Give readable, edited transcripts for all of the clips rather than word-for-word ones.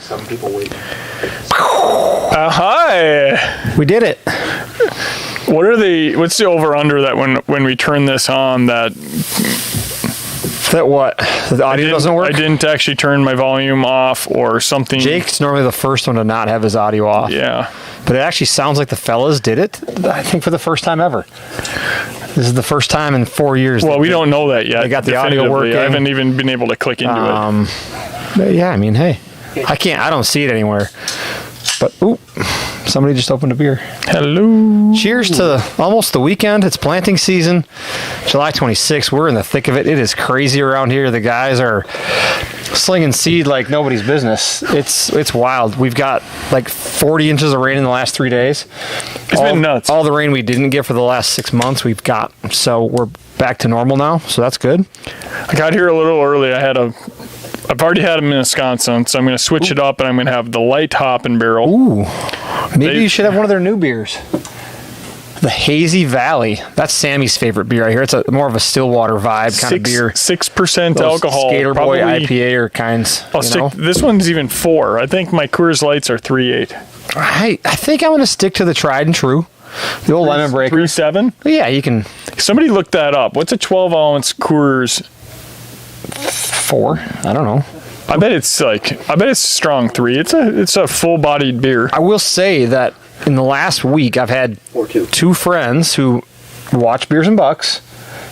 Some people wait. Hi. We did it. What's the over-under that when we turn this on that what? The audio doesn't work? I didn't actually turn my volume off or something. Jake's normally the first one to not have his audio off. Yeah. But it actually sounds like the fellas did it, I think, for the first time ever. This is the first time in 4 years. Well, we don't know that yet. They got the audio working. I haven't even been able to click into it. But yeah, I mean, hey, I don't see it anywhere. But, ooh, somebody just opened a beer. Hello. Cheers to almost the weekend. It's planting season, July 26th. We're in the thick of it. It is crazy around here. The guys are slinging seed like nobody's business. It's wild. We've got like 40 inches of rain in the last 3 days. It's been nuts. All the rain we didn't get for the last 6 months, we've got. So we're back to normal now. So that's good. I got here a little early. I've already had them in Wisconsin, so I'm going to switch it up, and I'm going to have the light hop and barrel. Ooh. Maybe you should have one of their new beers. The Hazy Valley. That's Sammy's favorite beer. I hear it's more of a Stillwater vibe kind of beer. 6% alcohol. Skater Boy IPA or kinds. This one's even 4. I think my Coors Lights are 3.8. I think I'm going to stick to the tried and true. The old Lemon Breaker. 3.7? Yeah, you can. Somebody look that up. What's a 12-ounce Coors? 4? I don't know. I bet it's strong 3. It's a full-bodied beer. I will say that in the last week I've had 2 friends who watch Beers and Bucks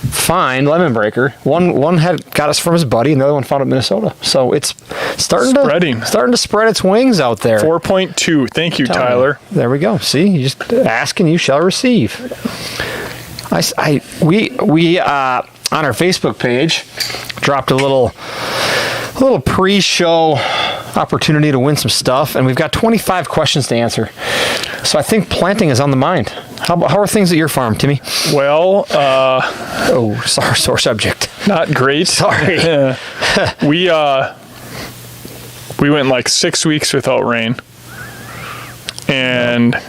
find Lemon Breaker. One had got us from his buddy, and the other one found it in Minnesota. So it's starting to spread its wings out there. 4.2. Thank you, Tyler. There we go. See, you just ask and you shall receive. We on our Facebook page dropped a little pre-show opportunity to win some stuff, and we've got 25 questions to answer. So I think planting is on the mind. How are things at your farm, Timmy? Well, sore subject. Not great. Sorry. We went like 6 weeks without rain, and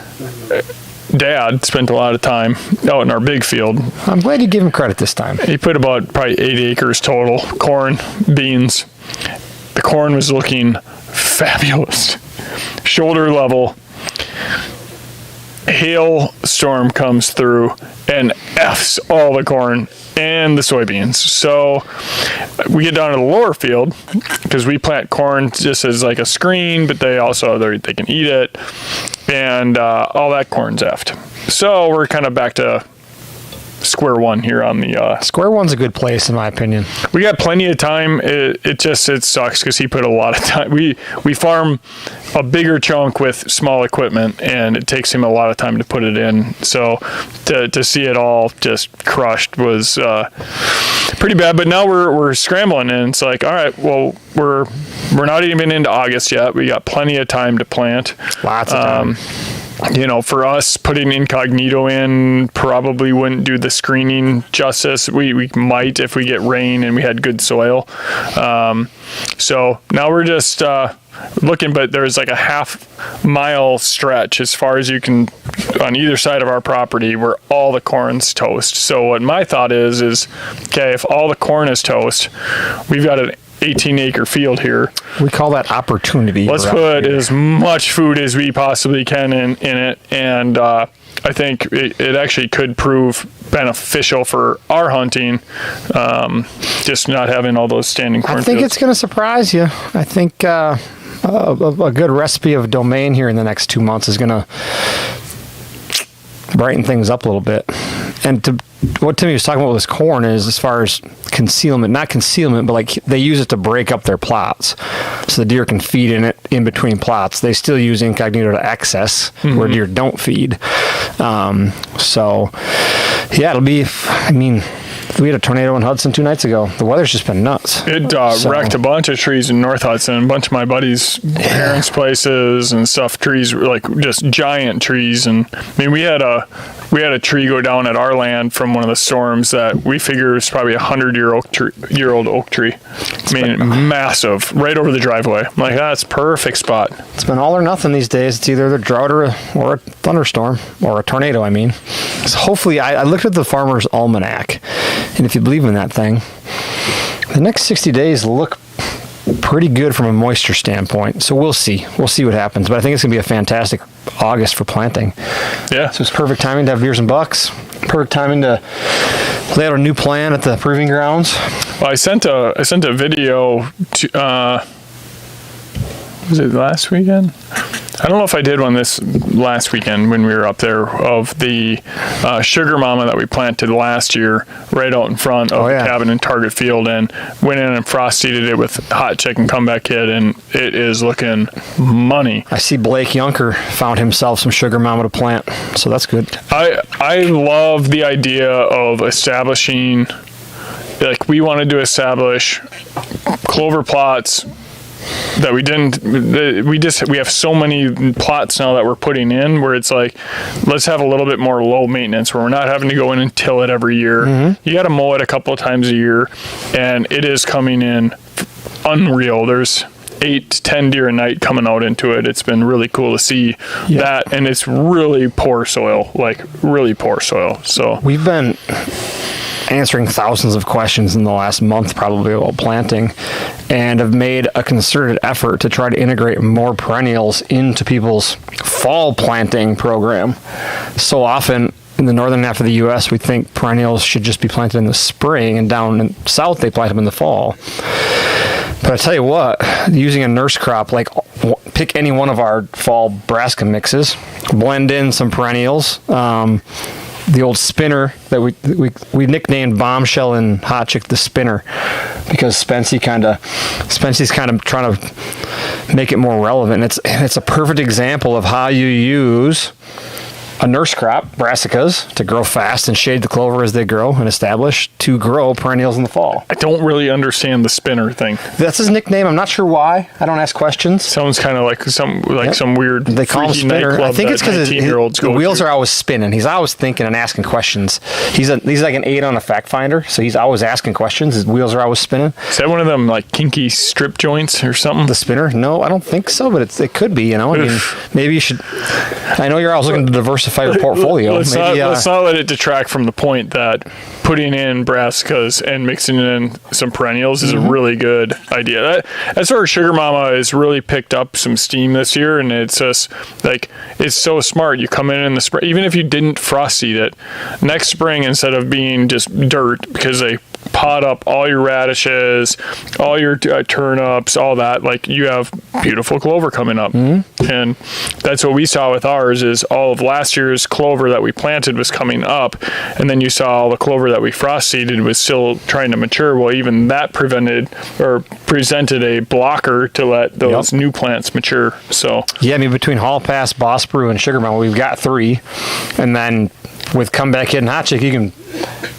Dad spent a lot of time out in our big field. I'm glad you give him credit this time. He put about probably 8 acres total. Corn, beans. The corn was looking fabulous. Shoulder level. Hailstorm comes through and F's all the corn and the soybeans. So we get down to the lower field because we plant corn just as like a screen, but they can eat it, and all that corn's effed. So we're kind of back to square one here on the square one's a good place in my opinion. We got plenty of time. It sucks because he put a lot of time. We farm a bigger chunk with small equipment, and it takes him a lot of time to put it in. So to see it all just crushed was pretty bad. But now we're scrambling, and it's like, all right, well, we're not even into August yet. We got plenty of time to plant. Lots of time. For us, putting incognito in probably wouldn't do the screening justice. We might if we get rain and we had good soil. So now we're just looking, but there's like a half-mile stretch as far as you can on either side of our property where all the corn's toast. So what my thought is okay, if all the corn is toast, we've got an 18-acre field here. We call that opportunity. Let's put as much food as we possibly can in it, and I think it actually could prove beneficial for our hunting, just not having all those standing corn I think fields. it's going to surprise you. I think a good recipe of domain here in the next 2 months is going to brighten things up a little bit. And what Timmy was talking about with his corn is as far as concealment, not concealment, but like they use it to break up their plots so the deer can feed in it in between plots. They still use incognito to access where deer don't feed. So yeah, it'll be, we had a tornado in Hudson 2 nights ago. The weather's just been nuts. It wrecked a bunch of trees in North Hudson, a bunch of my buddies' parents' places and stuff. Trees were like just giant trees, and we had a tree go down at our land from one of the storms that we figure is probably 100-year-old oak tree. Massive, right over the driveway. I'm like, that's perfect spot. It's been all or nothing these days. It's either the drought or a thunderstorm or a tornado. So hopefully, I looked at the Farmer's Almanac. And if you believe in that thing, the next 60 days look pretty good from a moisture standpoint. So we'll see. We'll see what happens. But I think it's going to be a fantastic August for planting. Yeah. So it's perfect timing to have deers and bucks. Perfect timing to lay out a new plan at the proving grounds. Well, I sent a video to, was it last weekend? I don't know if I did one this last weekend when we were up there, of the Sugar Mama that we planted last year right out in front of the cabin in Target Field, and went in and frost seeded it with Hot Chicken Comeback Kit, and it is looking money. I see Blake Yunker found himself some Sugar Mama to plant, so that's good. I love the idea of establishing, like, we wanted to establish clover plots that we have so many plots now that we're putting in, where it's like, let's have a little bit more low maintenance, where we're not having to go in and till it every year. Mm-hmm. You got to mow it a couple of times a year, and it is coming in unreal. There's 8 to 10 deer a night coming out into it. It's been really cool to see that, and it's really poor soil, like really poor soil. So we've been answering thousands of questions in the last month probably about planting, and have made a concerted effort to try to integrate more perennials into people's fall planting program. So often in the northern half of the U.S., we think perennials should just be planted in the spring, and down in south they plant them in the fall. But I tell you what, using a nurse crop, like pick any one of our fall brassica mixes, blend in some perennials. The old spinner that we nicknamed Bombshell and Hot Chick the Spinner, because Spency's kind of trying to make it more relevant. It's a perfect example of how you use a nurse crop, brassicas, to grow fast and shade the clover as they grow and establish, to grow perennials in the fall. I don't really understand the spinner thing. That's his nickname. I'm not sure why. I don't ask questions. Sounds kind of like some weird. They call him spinner. I think it's because the wheels are are always spinning. He's always thinking and asking questions. He's like an 8 on a fact finder, so he's always asking questions. His wheels are always spinning. Is that one of them like kinky strip joints or something? The spinner? No, I don't think so, but it could be. I mean, maybe you should. I know you're always looking to diversify your portfolio. Let's not let it detract from the point that putting in brassicas and mixing in some perennials is a really good idea. That's where Sugar Mama has really picked up some steam this year, and it's just like, it's so smart. You come in the spring, even if you didn't frost seed it, next spring, instead of being just dirt, because they pot up all your radishes, all your turnips, all that, like, you have beautiful clover coming up. Mm-hmm. And that's what we saw with ours, is all of last year's clover that we planted was coming up, and then you saw all the clover that we frost seeded was still trying to mature. Well, even that presented a blocker to let those new plants mature. So yeah, I mean, between Hall Pass, Boss Brew, and Sugar Mama, we've got 3, and then with Comeback Kid and Hot Chick, you can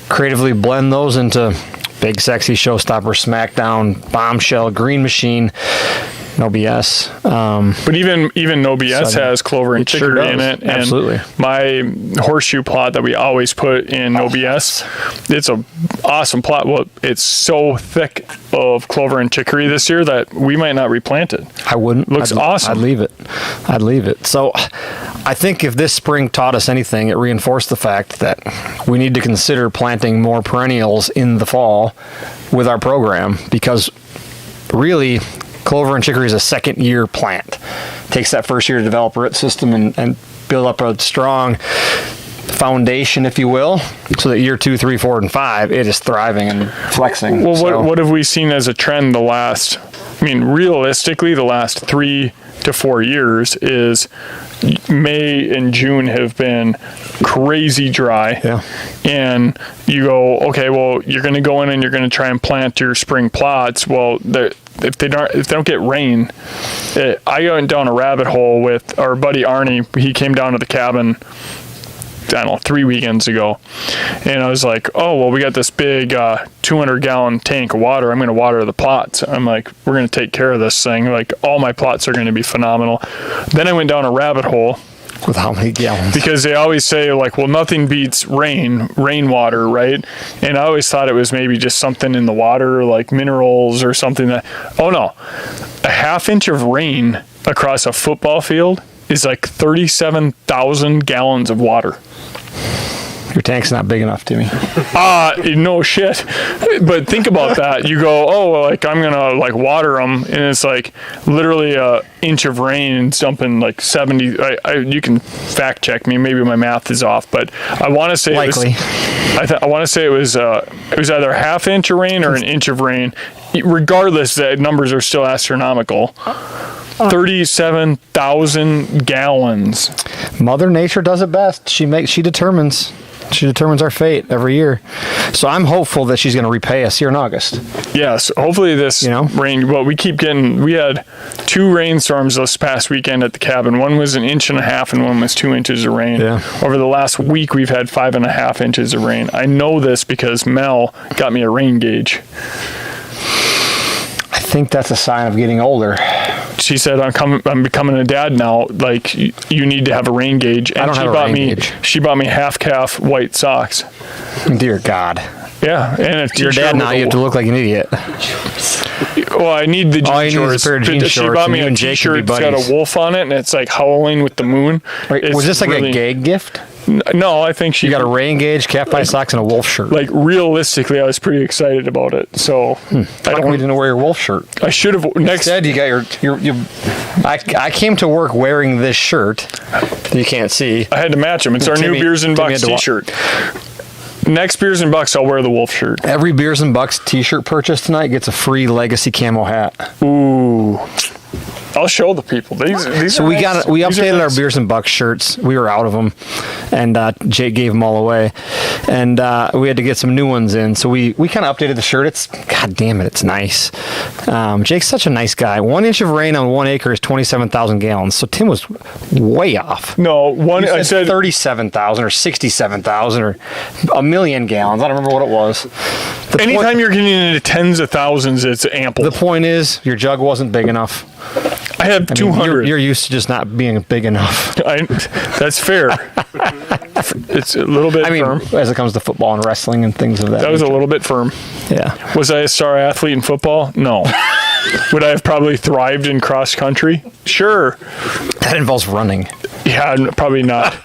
creatively blend those into Big Sexy, Showstopper, Smackdown, Bombshell, Green Machine. No BS. But even No BS has clover and chicory in it. And absolutely. My horseshoe plot that we always put in No BS, it's an awesome plot. Well, it's so thick of clover and chicory this year that we might not replant it. I wouldn't. Looks awesome. I'd leave it. So I think if this spring taught us anything, it reinforced the fact that we need to consider planting more perennials in the fall with our program, because really, clover and chicory is a second-year plant. Takes that first year to develop a root system and build up a strong foundation, if you will, so that year 2, 3, 4, and 5, it is thriving and flexing. Well, what have we seen as a trend realistically, the last 3 to 4 years is May and June have been crazy dry. Yeah. And you go, okay, well, you're going to go in and you're going to try and plant your spring plots. Well, if they don't get rain, I went down a rabbit hole with our buddy Arnie. He came down to the cabin, I don't know, 3 weekends ago, and I was like, oh, well, we got this big 200-gallon tank of water. I'm going to water the plots. I'm like, we're going to take care of this thing. Like, all my plots are going to be phenomenal. Then I went down a rabbit hole. With how many gallons? Because they always say, like, well, nothing beats rainwater, right? And I always thought it was maybe just something in the water, like minerals or something that, oh no, a half inch of rain across a football field is like 37,000 gallons of water. Your tank's not big enough, Timmy. No shit. But think about that. You go, oh, like I'm gonna like water them, and it's like literally a inch of rain and dumping like 70. You can fact check me. Maybe my math is off, but I want to say Likely. I want to say it was either a half inch of rain or an inch of rain. Regardless, the numbers are still astronomical. 37,000 gallons. Mother Nature does it best. She determines our fate every year. So I'm hopeful that she's going to repay us here in August. Yes, hopefully this rain. Well, we had 2 rainstorms this past weekend at the cabin. One was 1.5 inches and one was 2 inches of rain. Yeah. Over the last week, we've had 5.5 inches of rain. I know this because Mel got me a rain gauge. I think that's a sign of getting older. She said, I'm becoming a dad now. Like, you need to have a rain gauge. And I don't have a rain gauge. She bought me half calf white socks. Dear God. Yeah, and a Your dad now, you have to look like an idiot. Well, I need the jean shorts. A pair of jean She shorts, bought me and a you and Jake t-shirt could be that's got buddies. a wolf on it, and it's like howling with the moon. Wait, was this like a gag gift? No, I think she You got a rain gauge, calf white socks, and a wolf shirt. Like, realistically, I was pretty excited about it. So How come we didn't wear your wolf shirt? I should have next. Instead, you got your I came to work wearing this shirt. You can't see. I had to match them. It's our new Beers and Timmy Bucks had to t-shirt. Next Beers and Bucks, I'll wear the wolf shirt. Every Beers and Bucks t-shirt purchase tonight gets a free Legacy camo hat. Ooh. I'll show the people. These So are we nice. we These are updated our nice. Beers and Bucks shirts. We were out of them, and Jake gave them all away, and we had to get some new ones in. So we kind of updated the shirt. It's God damn it, it's nice. Jake's such a nice guy. 1 inch of rain on 1 acre is 27,000 gallons. So Tim was way off. No, one. I said 37,000 or 67,000 or a million gallons. I don't remember what it was. anytime you're getting into tens of thousands, it's ample. The point is, your jug wasn't big enough. I have 200. You're used to just not being big enough. That's fair. It's a little bit firm. As it comes to football and wrestling and things of that. That was a little bit firm. Yeah. Was I a star athlete in football? No. Would I have probably thrived in cross country? Sure. That involves running. Yeah, probably not.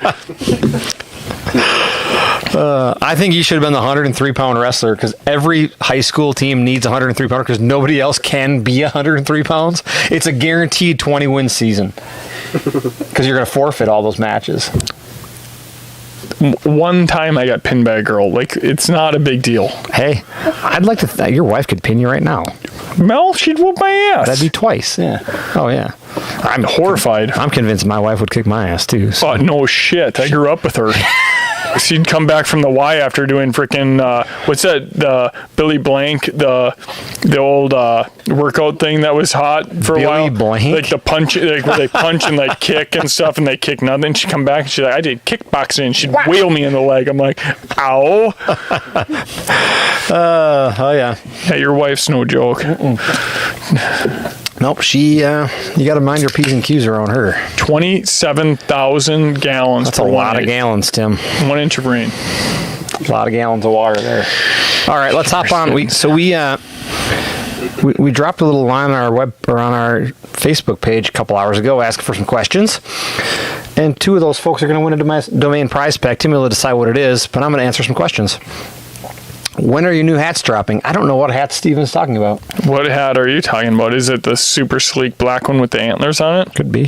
I think you should have been the 103-pound wrestler because every high school team needs a 103-pounder because nobody else can be 103 pounds. It's a guaranteed 20-win season because you're going to forfeit all those matches. One time I got pinned by a girl. Like, it's not a big deal. Hey, I'd like to your wife could pin you right now. Mel, she'd whoop my ass. That'd be twice. Yeah. Oh, yeah. I'm horrified. I'm convinced my wife would kick my ass, too. So. Oh, no shit. I grew up with her. She'd come back from the Y after doing freaking what's that? The Billy Blank, the old workout thing that was hot for a while. Billy Blank? Like the punch, like where they punch and like kick and stuff, and they kick nothing. She'd come back and she's like, "I did kickboxing." And she'd wheel me in the leg. I'm like, "Ow!" Oh yeah. Yeah, your wife's no joke. Nope. She. You got to mind your P's and Q's around her. 27,000 gallons. That's a lot of gallons, Tim. 1 inch of rain. A lot of gallons of water there. All right, let's hop on. We dropped a little line on our web or on our Facebook page a couple hours ago asking for some questions. And 2 of those folks are going to win a domain prize pack. Timmy will decide what it is, but I'm going to answer some questions. When are your new hats dropping? I don't know what hat Steven's talking about. What hat are you talking about? Is it the super sleek black one with the antlers on it? Could be.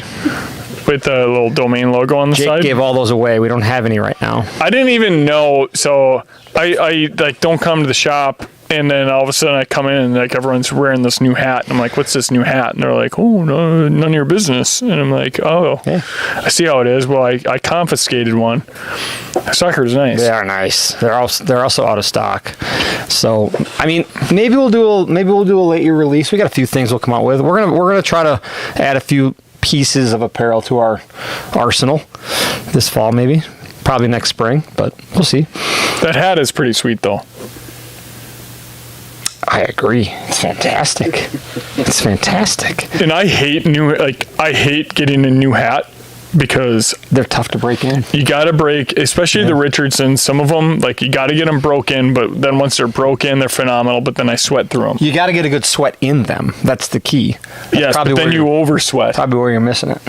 With the little domain logo on the Jake side? gave all those away. We don't have any right now. I didn't even know. So I like don't come to the shop, and then all of a sudden I come in and like everyone's wearing this new hat. And I'm like, "What's this new hat?" And they're like, "Oh, no, none of your business." And I'm like, "Oh, Yeah. I see how it is." Well, I confiscated one. Sucker's nice. They are nice. They're also out of stock. So I mean, maybe we'll do a late year release. We got a few things we'll come out with. We're gonna try to add a few pieces of apparel to our arsenal this fall, maybe. Probably next spring, but we'll see. That hat is pretty sweet though. I agree. It's fantastic. It's fantastic. And I hate getting a new hat because They're tough to break in. you got to break, especially the Richardsons. Some of them, like, you got to get them broken, but then once they're broken, they're phenomenal. But then I sweat through them. You got to get a good sweat in them. That's the key. Yes, but then you over sweat. Probably where you're missing it.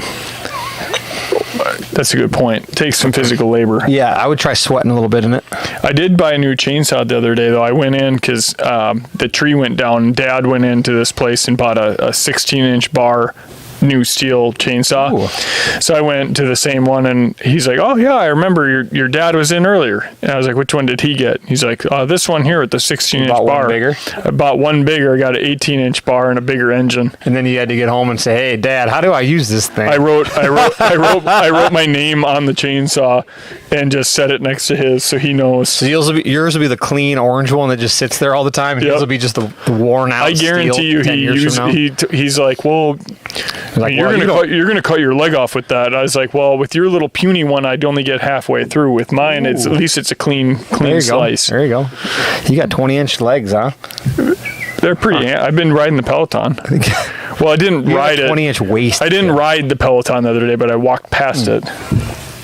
That's a good point. It takes some physical labor. Yeah, I would try sweating a little bit in it. I did buy a new chainsaw the other day, though. I went in because the tree went down. Dad went into this place and bought a 16-inch bar new steel chainsaw. Ooh. So I went to the same one, and he's like, "Oh yeah, I remember your dad was in earlier." And I was like, "Which one did he get?" He's like, "This one here with the 16-inch bar." One bigger? I bought one bigger. I got an 18-inch bar and a bigger engine. And then you had to get home and say, "Hey, Dad, how do I use this thing?" I wrote my name on the chainsaw and just set it next to his, so he knows. So yours will be the clean orange one that just sits there all the time, and Yep. his will be just the worn out. I guarantee you, he's like, "Well, Like, you're gonna cut your leg off with that." I was like, "Well, with your little puny one, I'd only get halfway through. With mine, it's at least it's a clean slice." There you go. You got 20-inch legs, huh? They're pretty. I've been riding the Peloton. Well, I didn't ride it. 20-inch waist. I didn't ride the Peloton the other day, but I walked past it.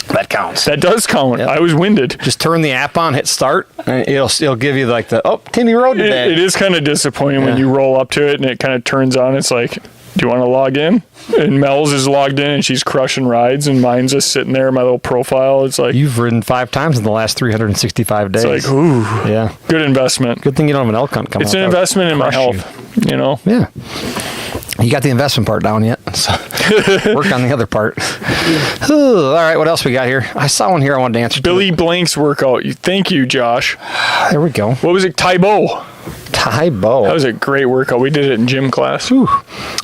That counts. That does count. Yep. I was winded. Just turn the app on, hit start, and it'll give you like Timmy rode today. It is kind of disappointing when you roll up to it and it kind of turns on. It's like, do you want to log in? And Mel's is logged in and she's crushing rides, and mine's just sitting there, my little profile. It's like, You've ridden 5 times in the last 365 days. it's like, ooh, Yeah. good investment. Good thing you don't have an elk hunt coming It's up. an That would investment in my crush health, you know? Yeah. You got the investment part down yet? So work on the other part. Ooh, all right, what else we got here? I saw one here I wanted to answer. Billy Blank's workout. Thank you, Josh. There we go. What was it? Taibo. Taibo. That was a great workout. We did it in gym class. All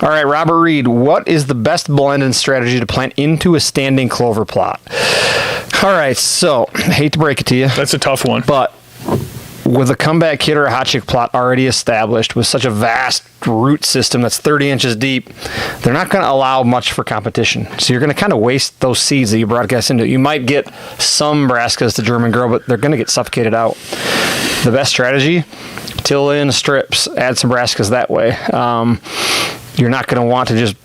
right, Robert Reed, what is the best blend and strategy to plant into a standing clover plot? All right, so I hate to break it to you, That's a tough one. but with a comeback kit or a hot chick plot already established with such a vast root system that's 30 inches deep, they're not going to allow much for competition. So you're going to kind of waste those seeds that you broadcast into. You might get some brassicas to German grow, but they're going to get suffocated out. The best strategy, till in strips, add some brassicas that way. You're not going to want to just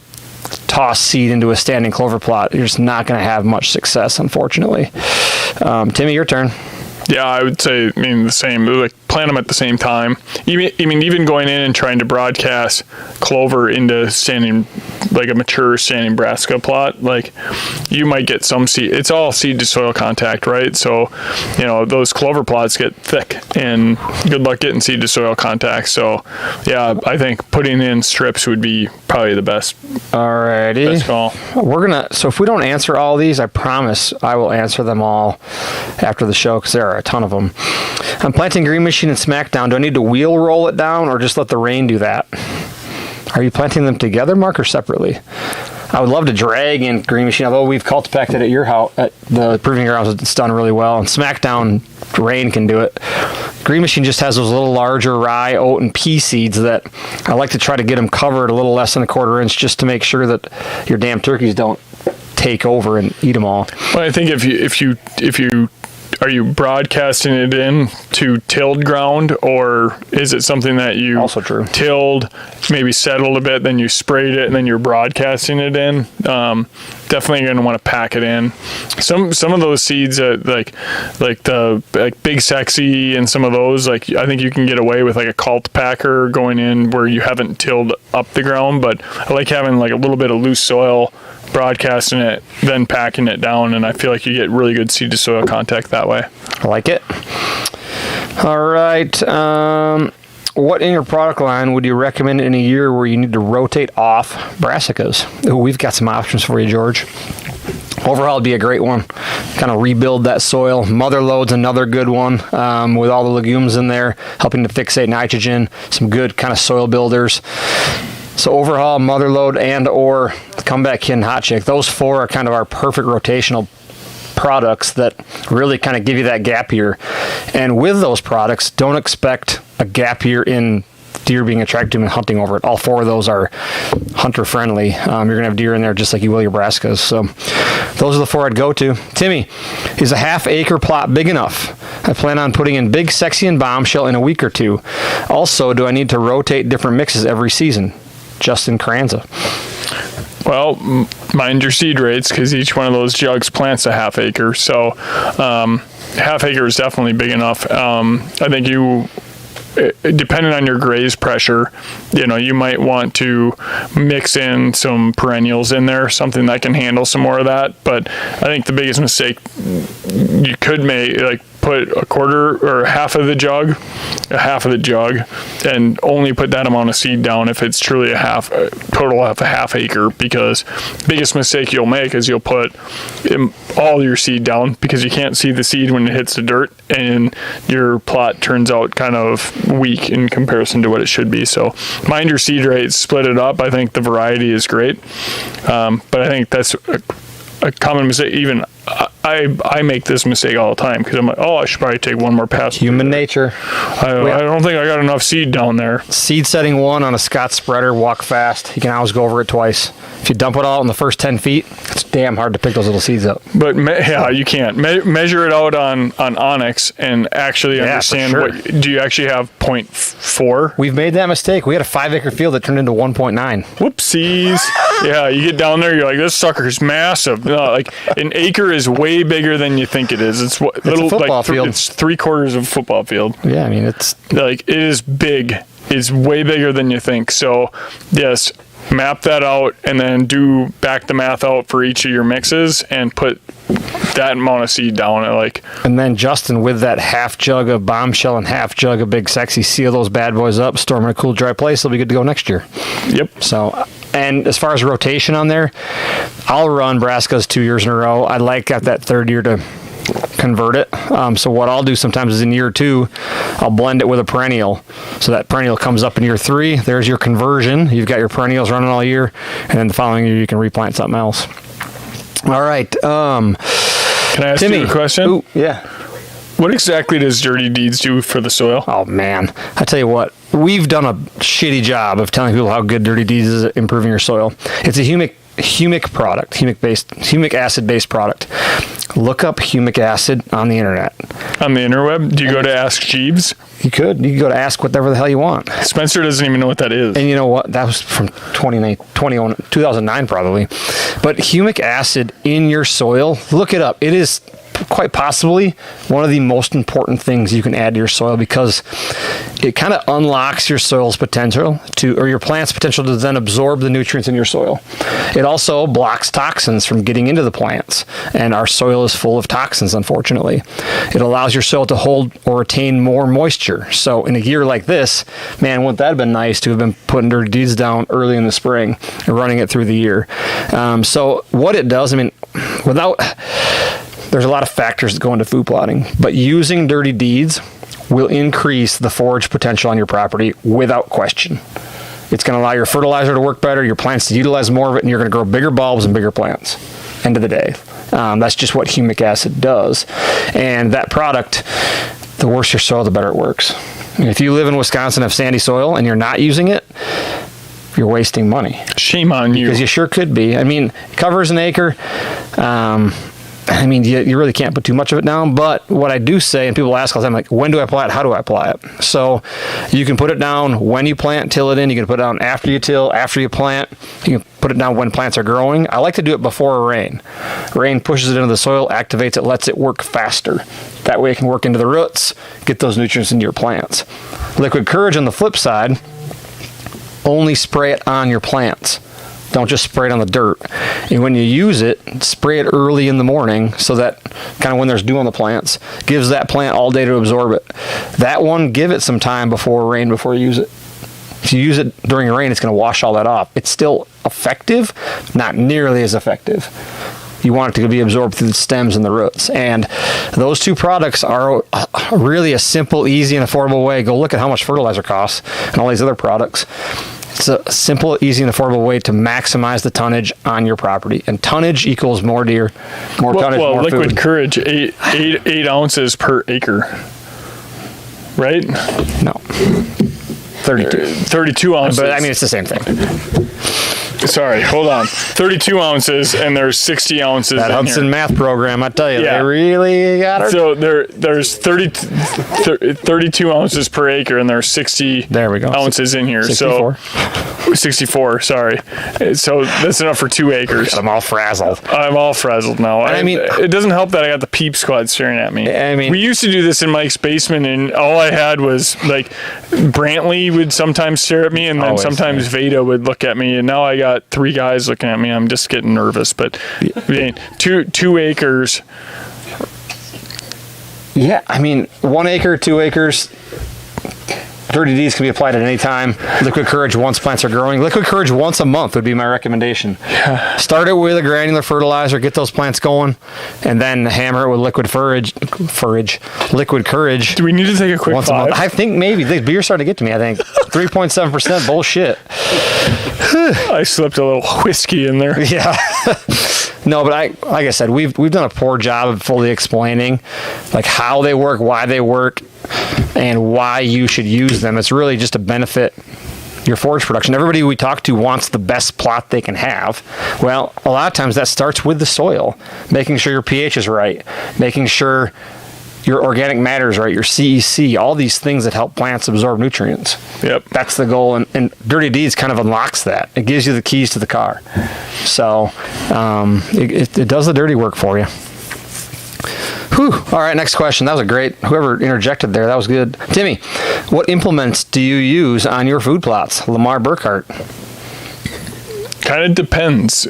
toss seed into a standing clover plot. You're just not going to have much success, unfortunately. Timmy, your turn. Yeah, I would say, the same. Like, plant them at the same time. Even going in and trying to broadcast clover into standing, like a mature standing brassica plot, like, you might get some seed. It's all seed to soil contact, right? So, those clover plots get thick, and good luck getting seed to soil contact. So, yeah, I think putting in strips would be probably the best Alrighty. call. So if we don't answer all these, I promise I will answer them all after the show, because there are a ton of them. I'm planting Green Machine and Smackdown. Do I need to wheel roll it down or just let the rain do that? Are you planting them together, Mark, or separately? I would love to drag in Green Machine, although we've cultipated at your house, at the Proving Grounds, it's done really well. And Smackdown, rain can do it. Green Machine just has those little larger rye, oat, and pea seeds that I like to try to get them covered a little less than a quarter inch, just to make sure that your damn turkeys don't take over and eat them all. Well, I think if you are you broadcasting it in to tilled ground, or is it something that you Also true. tilled, maybe settled a bit, then you sprayed it, and then you're broadcasting it in? Definitely going to want to pack it in. Some of those seeds, like Big Sexy and some of those, like, I think you can get away with like a cult packer going in where you haven't tilled up the ground, but I like having like a little bit of loose soil, broadcasting it, then packing it down, and I feel like you get really good seed to soil contact that way. I like it. All right. What in your product line would you recommend in a year where you need to rotate off brassicas? Ooh, we've got some options for you, George. Overall, it'd be a great one. Kind of rebuild that soil. Mother Lode's another good one, with all the legumes in there, helping to fixate nitrogen. Some good kind of soil builders. So overhaul, Mother Lode, and or Comeback Kid and Hot Chick. Those 4 are kind of our perfect rotational products that really kind of give you that gap year. And with those products, don't expect a gap year in deer being attracted to them and hunting over it. All 4 of those are hunter friendly. You're going to have deer in there just like you will your brassicas. So those are the 4 I'd go to. Timmy, is a half-acre plot big enough? I plan on putting in Big Sexy and Bombshell in a week or 2. Also, do I need to rotate different mixes every season? Justin Kranza. Well, mind your seed rates, because each one of those jugs plants a half acre. So half acre is definitely big enough. I think depending on your graze pressure, you might want to mix in some perennials in there, something that can handle some more of that. But I think the biggest mistake you could make, like, put a quarter or half of the jug, and only put that amount of seed down if it's truly total of a half acre, because the biggest mistake you'll make is you'll put all your seed down because you can't see the seed when it hits the dirt, and your plot turns out kind of weak in comparison to what it should be. So mind your seed rates, split it up. I think the variety is great, but I think that's a common mistake. Even I make this mistake all the time because I'm like, I should probably take one more pass. Human nature. I don't think I got enough seed down there. Seed setting 1 on a Scott spreader, walk fast. You can always go over it twice. If you dump it all in the first 10 feet, it's damn hard to pick those little seeds up. But you can't measure it out on Onyx and actually understand what. Do you actually have 0.4? We've made that mistake. We had a 5-acre field that turned into 1.9. Whoopsies. Yeah, you get down there, you're like, this sucker's massive. No, like an acre is way bigger than you think it is. It's little, a football field. It's 3/4 of a football field. Yeah, I mean, it's like, it is big. It's way bigger than you think. So yes, map that out and then back the math out for each of your mixes and put that amount of seed down. And then Justin, with that half jug of Bombshell and half jug of Big Sexy, seal those bad boys up, store them in a cool, dry place. They'll be good to go next year. Yep. So, and as far as rotation on there, I'll run brassicas 2 years in a row. I like at that third year to convert it. So what I'll do sometimes is in year 2, I'll blend it with a perennial. So that perennial comes up in year 3. There's your conversion. You've got your perennials running all year, and then the following year you can replant something else. All right. Can I ask Timmy, you a question? Ooh, yeah. What exactly does Dirty Deeds do for the soil? Oh, man. I tell you what, we've done a shitty job of telling people how good Dirty Deeds is at improving your soil. It's a humic product, humic acid-based product. Look up humic acid on the internet. On the interweb? Do you go to Ask Jeeves? You could go to ask whatever the hell you want. Spencer doesn't even know what that is. And you know what? That was from 2009 probably. But humic acid in your soil, look it up. It is quite possibly one of the most important things you can add to your soil, because it kind of unlocks your soil's potential or your plant's potential to then absorb the nutrients in your soil. It also blocks toxins from getting into the plants, and our soil is full of toxins, unfortunately. It allows your soil to hold or retain more moisture. So in a year like this, man, wouldn't that have been nice to have been putting Dirty Deeds down early in the spring and running it through the year. So what it does, I mean, there's a lot of factors that go into food plotting, but using Dirty Deeds will increase the forage potential on your property without question. It's going to allow your fertilizer to work better, your plants to utilize more of it, and you're going to grow bigger bulbs and bigger plants. End of the day. That's just what humic acid does. And that product, the worse your soil, the better it works. And if you live in Wisconsin and have sandy soil and you're not using it, you're wasting money. Shame on you. Because you sure could be. I mean, it covers an acre. I mean, you really can't put too much of it down, but what I do say, and people ask all the time, like, when do I apply it? How do I apply it? So you can put it down when you plant, till it in. You can put it down after you till, after you plant. You can put it down when plants are growing. I like to do it before rain. Rain pushes it into the soil, activates it, lets it work faster. That way it can work into the roots, get those nutrients into your plants. Liquid Courage, on the flip side, only spray it on your plants. Don't just spray it on the dirt. And when you use it, spray it early in the morning so that kind of when there's dew on the plants, gives that plant all day to absorb it. That one, give it some time before rain before you use it. If you use it during rain, it's going to wash all that off. It's still effective, not nearly as effective. You want it to be absorbed through the stems and the roots. And those two products are really a simple, easy, and affordable way. Go look at how much fertilizer costs and all these other products. It's a simple, easy, and affordable way to maximize the tonnage on your property. And tonnage equals more deer, more tonnage, more Liquid food. Courage, 8 ounces per acre, right? No. 32. 32 ounces. But I mean, it's the same thing. Sorry, hold on. 32 ounces, and there's 60 ounces That in Hudson here. math program, I tell you, Yeah. they really got it. So there's 32 ounces per acre, and there's 60 There we go. ounces in here. 64. So 64, sorry. So that's enough for 2 acres. I'm all frazzled. I'm all frazzled now. I mean- it doesn't help that I got the peep squad staring at me. I mean- we used to do this in Mike's basement, and all I had was like Brantley would sometimes stare at me, and then Always, sometimes Veda would look at me, and now I got 3 guys looking at me. I'm just getting nervous. But I mean, 2 acres. Yeah, I mean, 1 acre, 2 acres. Dirty D's can be applied at any time. Liquid Courage once plants are growing. Liquid Courage once a month would be my recommendation. Start it with a granular fertilizer, get those plants going, and then hammer it with Liquid Courage. Do we need to take a quick Once a 5? month. I think maybe the beer's starting to get to me. I think 3.7% bullshit. I slipped a little whiskey in there. Yeah. No, but like I said, we've done a poor job of fully explaining like how they work, why they work, and why you should use them. It's really just to benefit your forage production. Everybody we talk to wants the best plot they can have. Well, a lot of times that starts with the soil, making sure your pH is right, making sure your organic matter is right, your CEC, all these things that help plants absorb nutrients. Yep. That's the goal, and Dirty Deeds kind of unlocks that. It gives you the keys to the car. So it does the dirty work for you. Whew. All right, next question. That was a great, whoever interjected there, that was good. Timmy, what implements do you use on your food plots? Lamar Burkhart. Kind of depends.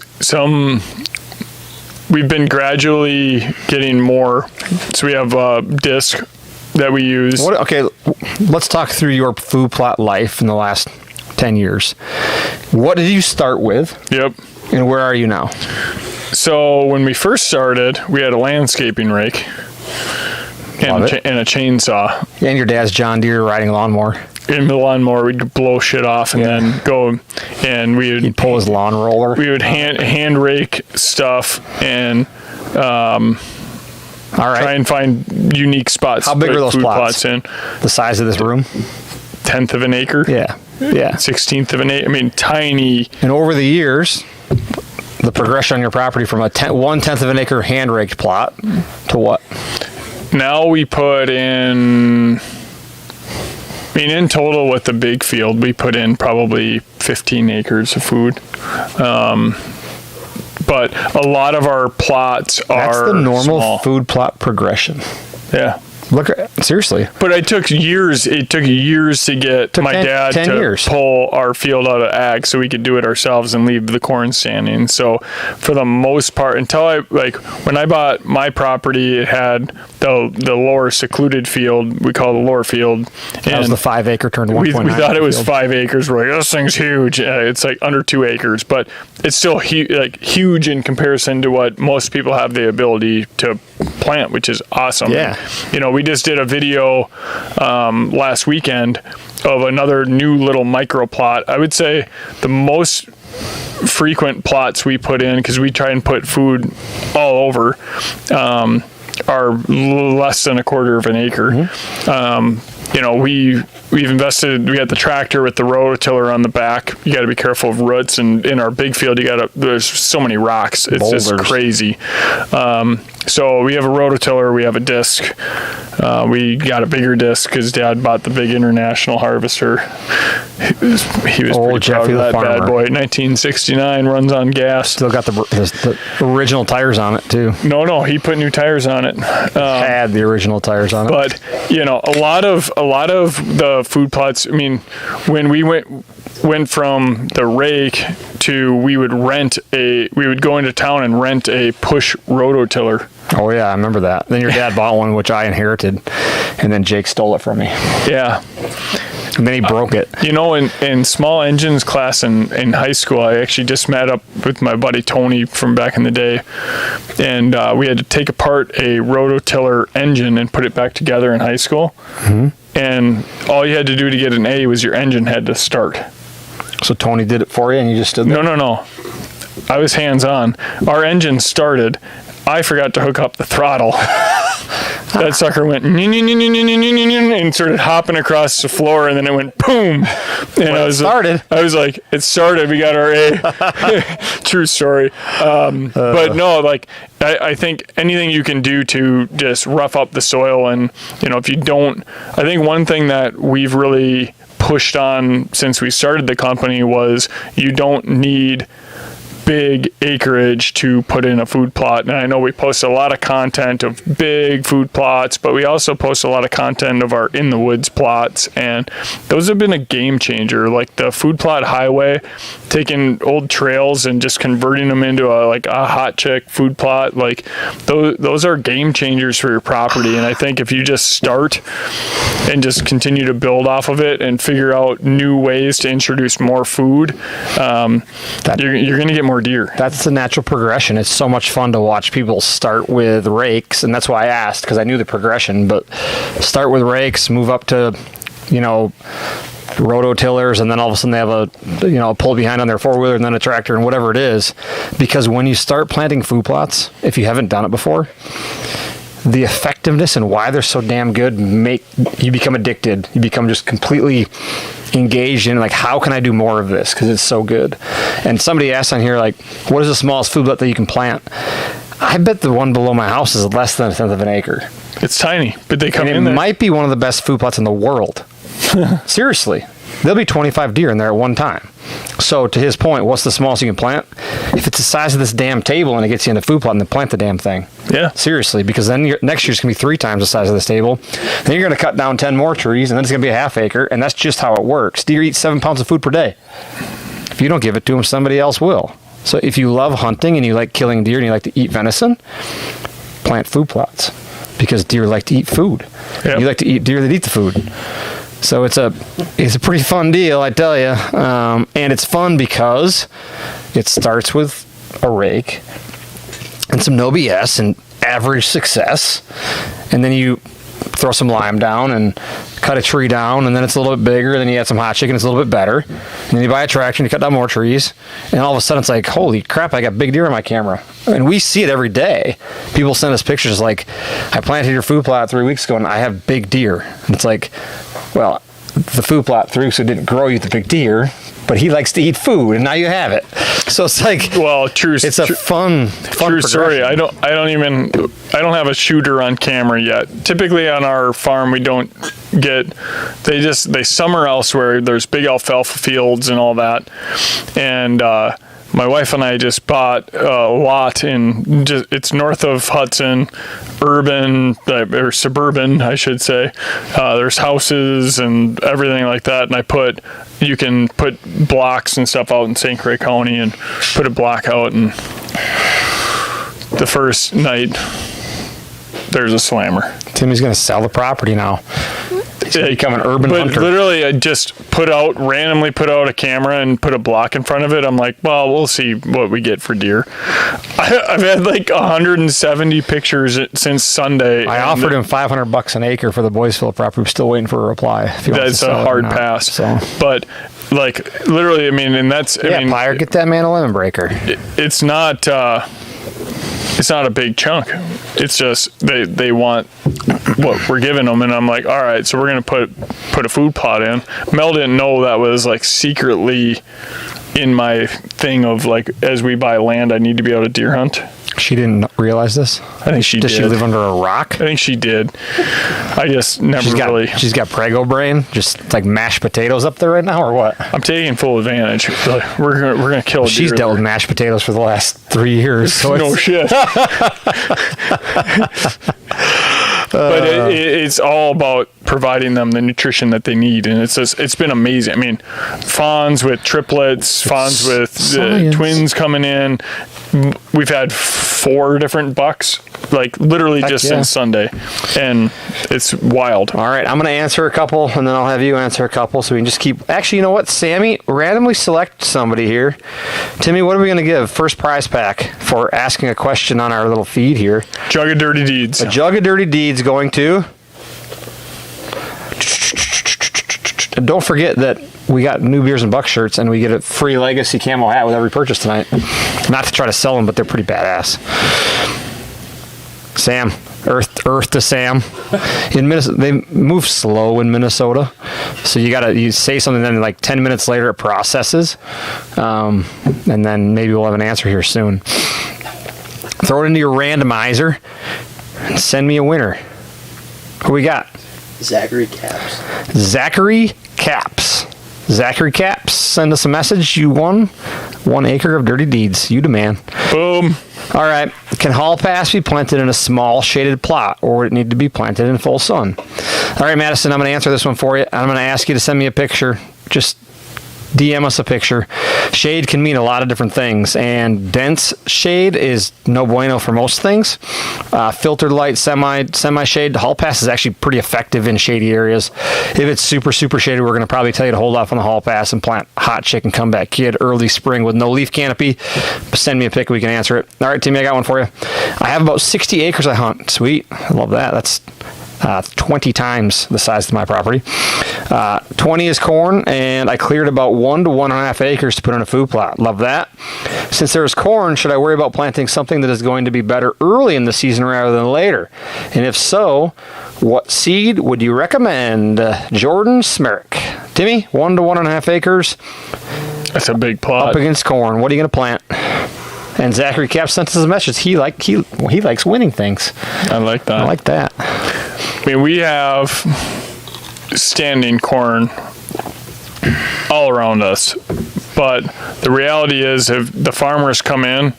We've been gradually getting more. So we have a disc that we use. Okay, let's talk through your food plot life in the last 10 years. What did you start with, Yep. and where are you now? So when we first started, we had a landscaping rake and, Love it. and a chainsaw. And your dad's John Deere riding lawnmower. In the lawnmower, we'd blow shit off and then go, and we would He'd pull his lawn roller. we would hand rake stuff and All try right. and find unique spots. How to big put are those food plots? in? The size of this room? 1/10 of an acre. Yeah. Yeah. 1/16 of an acre. I mean, tiny. And over the years, the progression on your property from a 1/10 of an acre hand raked plot to what? Now we put in, I mean, in total with the big field, we put in probably 15 acres of food. But a lot of our plots are That's the normal small. food plot progression. Yeah. Look, seriously. But it took years to get my 10 dad 10 to years. pull our field out of ag so we could do it ourselves and leave the corn standing. So for the most part, until when I bought my property, it had the lower secluded field, we call it the lower field. That was the 5 acre turned 1.9. we thought it was field. 5 acres. We're like, this thing's huge. It's like under 2 acres, but it's still huge in comparison to what most people have the ability to plant, which is awesome. Yeah. You know, we just did a video last weekend of another new little micro plot. I would say the most frequent plots we put in, because we try and put food all over, are less than 1/4 of an acre. Mm-hmm. You know, we've invested, we got the tractor with the rototiller on the back. You got to be careful of roots, and in our big field, there's so many rocks. It's just Boulders. crazy. So we have a rototiller, we have a disc. We got a bigger disc because Dad bought the big international harvester. He was Old pretty Jeffy proud of the that bad farmer. boy. 1969, runs on gas. Still got the original tires on it, too. No, he put new tires on it. Had the original tires on it. But you know, a lot of the food plots. I mean, when we went from the rake to we would go into town and rent a push rototiller. Oh, yeah, I remember that. Then your dad bought one, which I inherited, and then Jake stole it from me. Yeah. And then he broke it. You know, in small engines class in high school, I actually just met up with my buddy Tony from back in the day, and we had to take apart a rototiller engine and put it back together in high school. Mm-hmm. And all you had to do to get an A was your engine had to start. So Tony did it for you, and you just stood there? No. I was hands-on. Our engine started. I forgot to hook up the throttle. that sucker went and started hopping across the floor, and then it went boom. And I was like, it started. We got our A. True story. But no, like I think anything you can do to just rough up the soil, and if you don't, I think one thing that we've really pushed on since we started the company was you don't need big acreage to put in a food plot. And I know we post a lot of content of big food plots, but we also post a lot of content of our in the woods plots, and those have been a game changer. Like the food plot highway, taking old trails and just converting them into a hot chick food plot, like those are game changers for your property. And I think if you just start and just continue to build off of it and figure out new ways to introduce more food, you're going to get more deer. That's the natural progression. It's so much fun to watch people start with rakes, and that's why I asked, because I knew the progression. But start with rakes, move up to rototillers, and then all of a sudden they have a pull behind on their four-wheeler, and then a tractor, and whatever it is. Because when you start planting food plots, if you haven't done it before, the effectiveness and why they're so damn good you become addicted. You become just completely engaged in, like, how can I do more of this, because it's so good. And somebody asked on here, like, what is the smallest food plot that you can plant? I bet the one below my house is less than 1/10 of an acre. It's tiny, but they come and in there. It might be one of the best food plots in the world. Seriously. There'll be 25 deer in there at one time. So to his point, what's the smallest you can plant? If it's the size of this damn table and it gets you in the food plot, then plant the damn thing. Yeah. Seriously, because then next year's going to be 3 times the size of this table. Then you're going to cut down 10 more trees, and then it's going to be a half acre, and that's just how it works. Deer eat 7 pounds of food per day. If you don't give it to them, somebody else will. So if you love hunting and you like killing deer and you like to eat venison, plant food plots, because deer like to eat food. Yep. You like to eat deer that eat the food. So it's a pretty fun deal, I tell you. And it's fun because it starts with a rake and some no BS and average success. And then you throw some lime down and cut a tree down, and then it's a little bit bigger. Then you add some hot chicken, it's a little bit better. And then you buy a tractor and you cut down more trees. And all of a sudden it's like, holy crap, I got big deer on my camera. And we see it every day. People send us pictures like, I planted your food plot 3 weeks ago and I have big deer. And it's like, well, the food plot through, so it didn't grow you the big deer, but he likes to eat food, and now you have it. So it's like, well, true. It's a fun true story. I don't have a shooter on camera yet. Typically on our farm, we don't get. They summer elsewhere. There's big alfalfa fields and all that, and my wife and I just bought a lot it's north of Hudson, urban or suburban, I should say. There's houses and everything like that, and you can put blocks and stuff out in St. Croix County and put a block out, and the first night there's a slammer. Timmy's going to sell the property now. He's going to become an urban hunter. Literally, I just randomly put out a camera and put a block in front of it. I'm like, well, we'll see what we get for deer. I've had like 170 pictures since Sunday. I offered him $500 an acre for the Boyceville property. We're still waiting for a reply. That's a hard pass. So. But like literally, I mean, and that's buyer, get that man a lemon breaker. It's not a big chunk. It's just they want what we're giving them, and I'm like, all right, so we're gonna put a food plot in. Mel didn't know that was like secretly in my thing of like, as we buy land, I need to be able to deer hunt. She didn't realize this? I think she did. Does she live under a rock? I think she did. I just never She's got prego brain, just like mashed potatoes up there right now, or what? I'm taking full advantage. We're gonna kill a deer. She's dealt with mashed potatoes for the last 3 years. So no shit. But it's all about providing them the nutrition that they need, and it's been amazing. I mean, fawns with triplets, fawns with twins coming in. We've had 4 different bucks, like literally since Sunday, and it's wild. All right, I'm going to answer a couple, and then I'll have you answer a couple, so we can just keep. Actually, you know what, Sammy? Randomly select somebody here. Timmy, what are we going to give? First prize pack for asking a question on our little feed here. Jug of Dirty Deeds. A jug of Dirty Deeds going to. And don't forget that we got new Beers and Buck shirts, and we get a free Legacy camo hat with every purchase tonight. Not to try to sell them, but they're pretty badass. Sam, Earth to Sam. In Minnesota, they move slow in Minnesota, so you say something, then like 10 minutes later it processes, and then maybe we'll have an answer here soon. Throw it into your randomizer and send me a winner. Who we got? Zachary Caps. Zachary Caps. Zachary Caps, send us a message. You won 1 acre of dirty deeds. You demand. Boom. All right. Can Hall Pass be planted in a small shaded plot, or would it need to be planted in full sun? All right, Madison, I'm going to answer this one for you. I'm going to ask you to send me a picture. Just DM us a picture. Shade can mean a lot of different things, and dense shade is no bueno for most things. Filtered light, semi-shade, Hall Pass is actually pretty effective in shady areas. If it's super shaded, we're going to probably tell you to hold off on the Hall Pass and plant Hot Chick and Comeback Kid early spring with no leaf canopy. Send me a pic, we can answer it. All right, Timmy, I got one for you. I have about 60 acres I hunt. Sweet. I love that. That's 20 times the size of my property. 20 is corn, and I cleared about 1 to 1.5 acres to put in a food plot. Love that. Since there is corn, should I worry about planting something that is going to be better early in the season rather than later? And if so, what seed would you recommend? Jordan Smerick. Timmy, 1 to 1.5 acres. That's a big plot. Up against corn. What are you going to plant? And Zachary Cap sent us a message. He likes winning things. I like that. I like that. I mean, we have standing corn all around us, but the reality is if the farmers come in,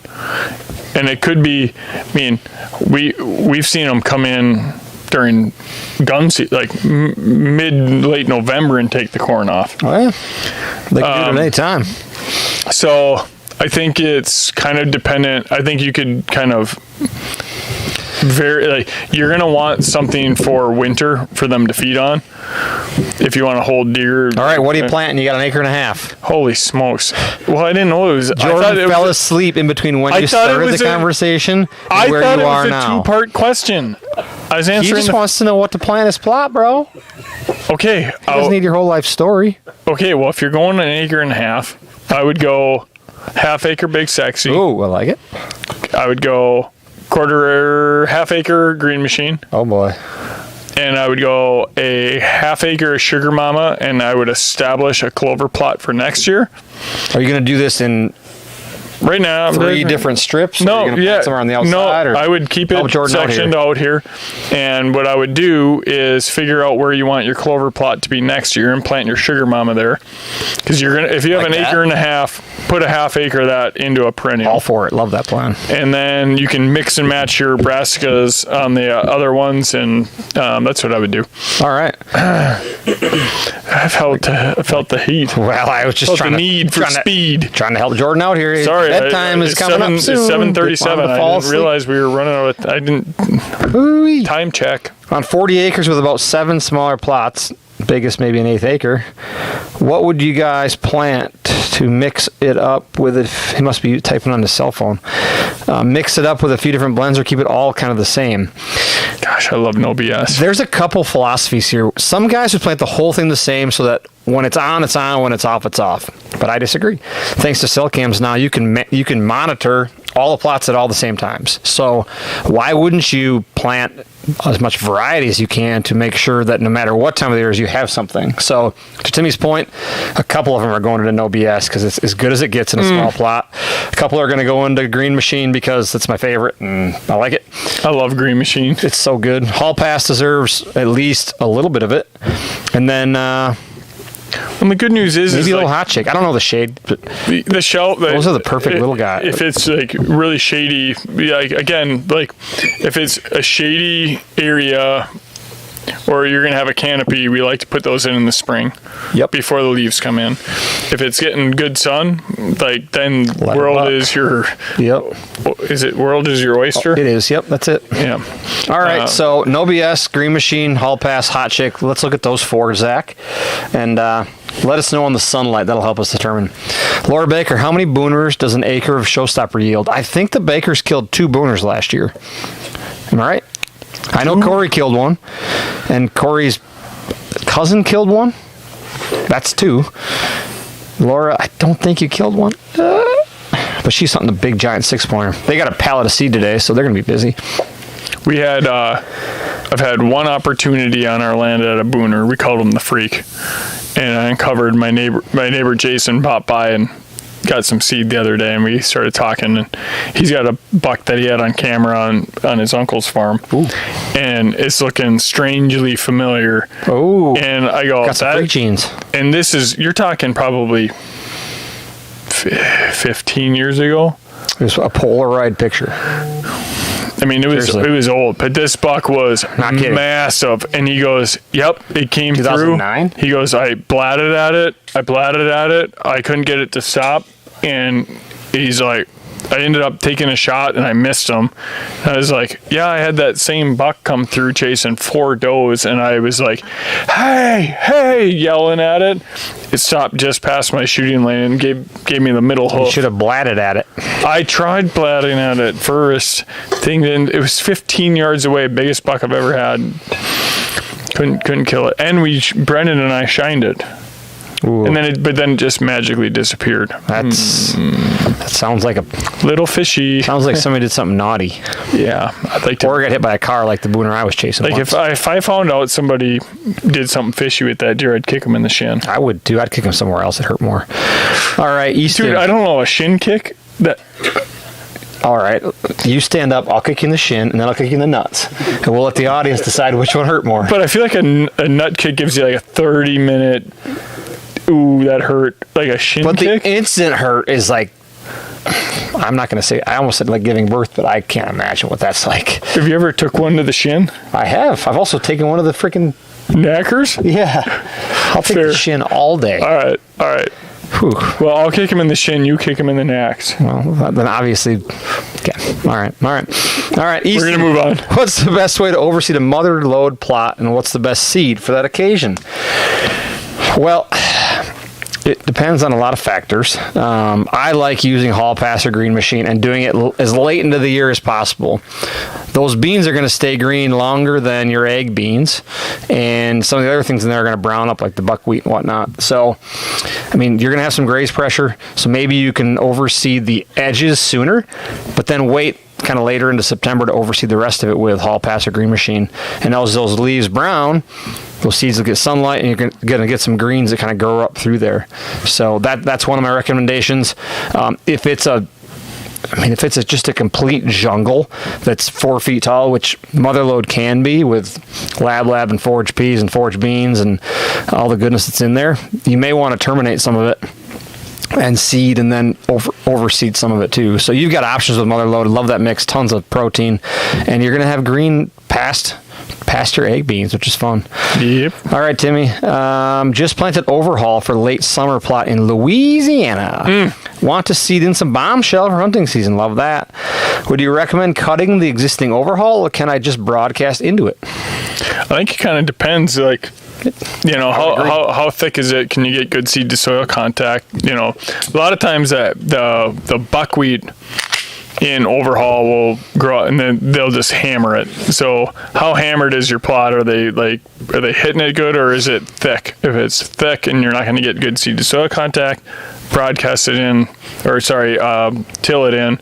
and it could be, I mean, we've seen them come in during gun season, like late November, and take the corn off. Oh, yeah. They can do it at any time. So I think it's kind of dependent. I think you could kind of you're going to want something for winter for them to feed on if you want to hold deer. All right, what are you planting? You got 1.5 acres. Holy smokes. Well, I didn't know it was. Jordan fell asleep in between when you started the conversation and where you are now. I thought it was a two-part question. I was answering. He just wants to know what to plant his plot, bro. Okay. He doesn't need your whole life story. Okay, well, if you're going 1.5 acres, I would go 1/2 acre Big Sexy. Ooh, I like it. I would go 1/4 acre Green Machine. Oh, boy. And I would go 1/2 acre Sugar Mama, and I would establish a clover plot for next year. Are you going to do this in right now 3 different strips? No, yeah, somewhere on the outside. No, I would keep it sectioned out here. And what I would do is figure out where you want your clover plot to be next year and plant your Sugar Mama there. Because you're gonna, if you have like 1.5 acres, put 1/2 acre of that into a perennial. All for it. Love that plan. And then you can mix and match your brassicas on the other ones, and that's what I would do. All right. I felt the heat. Well, I was just trying the need for speed. Trying to help Jordan out here. Sorry, bedtime is coming up soon. It's 7:37. I didn't realize we were running out. I didn't time check. On 40 acres with about 7 smaller plots, biggest maybe an 1/8 acre. What would you guys plant to mix it up with it? He must be typing on his cell phone. Mix it up with a few different blends, or keep it all kind of the same. Gosh, I love no BS. There's a couple philosophies here. Some guys would plant the whole thing the same so that when it's on, it's on. When it's off, it's off. But I disagree. Thanks to cell cams now, you can monitor all the plots at all the same times. So why wouldn't you plant as much variety as you can to make sure that no matter what time of the year is, you have something? So to Timmy's point, a couple of them are going into no BS because it's as good as it gets in a small plot. A couple are going to go into Green Machine because it's my favorite and I like it. I love Green Machine. It's so good. Hall Pass deserves at least a little bit of it. And then and the good news is maybe a little Hot Chick. I don't know the shade, but the shelf. Those are the perfect little guys. If it's like really shady, like again, like if it's a shady area, or you're gonna have a canopy, we like to put those in the spring. Yep. Before the leaves come in. If it's getting good sun, like then World is your. Yep. Is it World is your oyster? It is. Yep. That's it. Yeah. All right. So no BS, Green Machine, Hall Pass, Hot Chick. Let's look at those 4, Zach, and let us know on the sunlight. That'll help us determine. Laura Baker, how many booners does an acre of Showstopper yield? I think the Bakers killed 2 booners last year. Am I right? I know Corey killed 1, and Corey's cousin killed 1. That's 2. Laura, I don't think you killed 1. But she's hunting a big, giant 6-pointer. They got a pallet of seed today, so they're going to be busy. We had, I've had one opportunity on our land at a booner. We called him the Freak, and I uncovered my neighbor Jason popped by and got some seed the other day, and we started talking, and he's got a buck that he had on camera on his uncle's farm. Ooh. And it's looking strangely familiar. Oh, And I go, got some freak genes. and this is, you're talking probably 15 years ago. It was a Polaroid picture. I mean, it Seriously. was old, but this buck was Not kidding. massive. And he goes, "Yep, it came 2009? through." He goes, "I blatted at it. I couldn't get it to stop." And he's like, I ended up taking a shot and I missed him. And I was like, "Yeah, I had that same buck come through chasing 4 does," and I was like, "Hey!" yelling at it. It stopped just past my shooting lane and gave me the middle You hoof. should have blatted at it. I tried blatting at it first. It was 15 yards away, biggest buck I've ever had. Couldn't kill it. And Brendan and I shined it. Ooh, And then it just magically disappeared. that sounds like Fishy. sounds like somebody did something naughty, Yeah. I'd like to. or got hit by a car like the booner I was chasing. Like once. if I found out somebody did something fishy with that deer, I'd kick him in the shin. I would too. I'd kick him somewhere else that hurt more. All right, Easton. Dude, I don't know, a shin kick? All right, you stand up. I'll kick you in the shin, and then I'll kick you in the nuts, and we'll let the audience decide which one hurt more. But I feel like a nut kick gives you like a 30-minute, ooh, that hurt. Like a shin But kick? the instant hurt is like, I'm not going to say, I almost said like giving birth, but I can't imagine what that's like. Have you ever took one to the shin? I have. I've also taken one of the freaking, Knackers? yeah. I'll take Fair. the shin all day. All right. Whew. Well, I'll kick him in the shin. You kick him in the knacks. Well, then obviously, okay. All right. Easton, We're gonna move on. What's the best way to overseed a mother load plot, and what's the best seed for that occasion? Well, it depends on a lot of factors. I like using Hall Pass or Green Machine and doing it as late into the year as possible. Those beans are going to stay green longer than your egg beans, and some of the other things in there are going to brown up, like the buckwheat and whatnot. So, I mean, you're going to have some graze pressure, so maybe you can overseed the edges sooner, but then wait kind of later into September to overseed the rest of it with Hall Pass or Green Machine. And as those leaves brown, those seeds will get sunlight, and you're going to get some greens that kind of grow up through there. So that's one of my recommendations. If it's just a complete jungle that's 4 feet tall, which mother load can be with lab and forage peas and forage beans and all the goodness that's in there, you may want to terminate some of it and seed, and then overseed some of it too. So you've got options with mother load. Love that mix, tons of protein, and you're going to have green past your egg beans, which is fun. Yep. All right, Timmy. Just planted overhaul for late summer plot in Louisiana. Want to seed in some bombshell for hunting season. Love that. Would you recommend cutting the existing overhaul, or can I just broadcast into it? I think it kind of depends, like, you know, how thick is it? Can you get good seed to soil contact? You know, a lot of times that the buckwheat in overhaul will grow, and then they'll just hammer it. So how hammered is your plot? Are they hitting it good, or is it thick? If it's thick and you're not going to get good seed to soil contact, broadcast it in, till it in.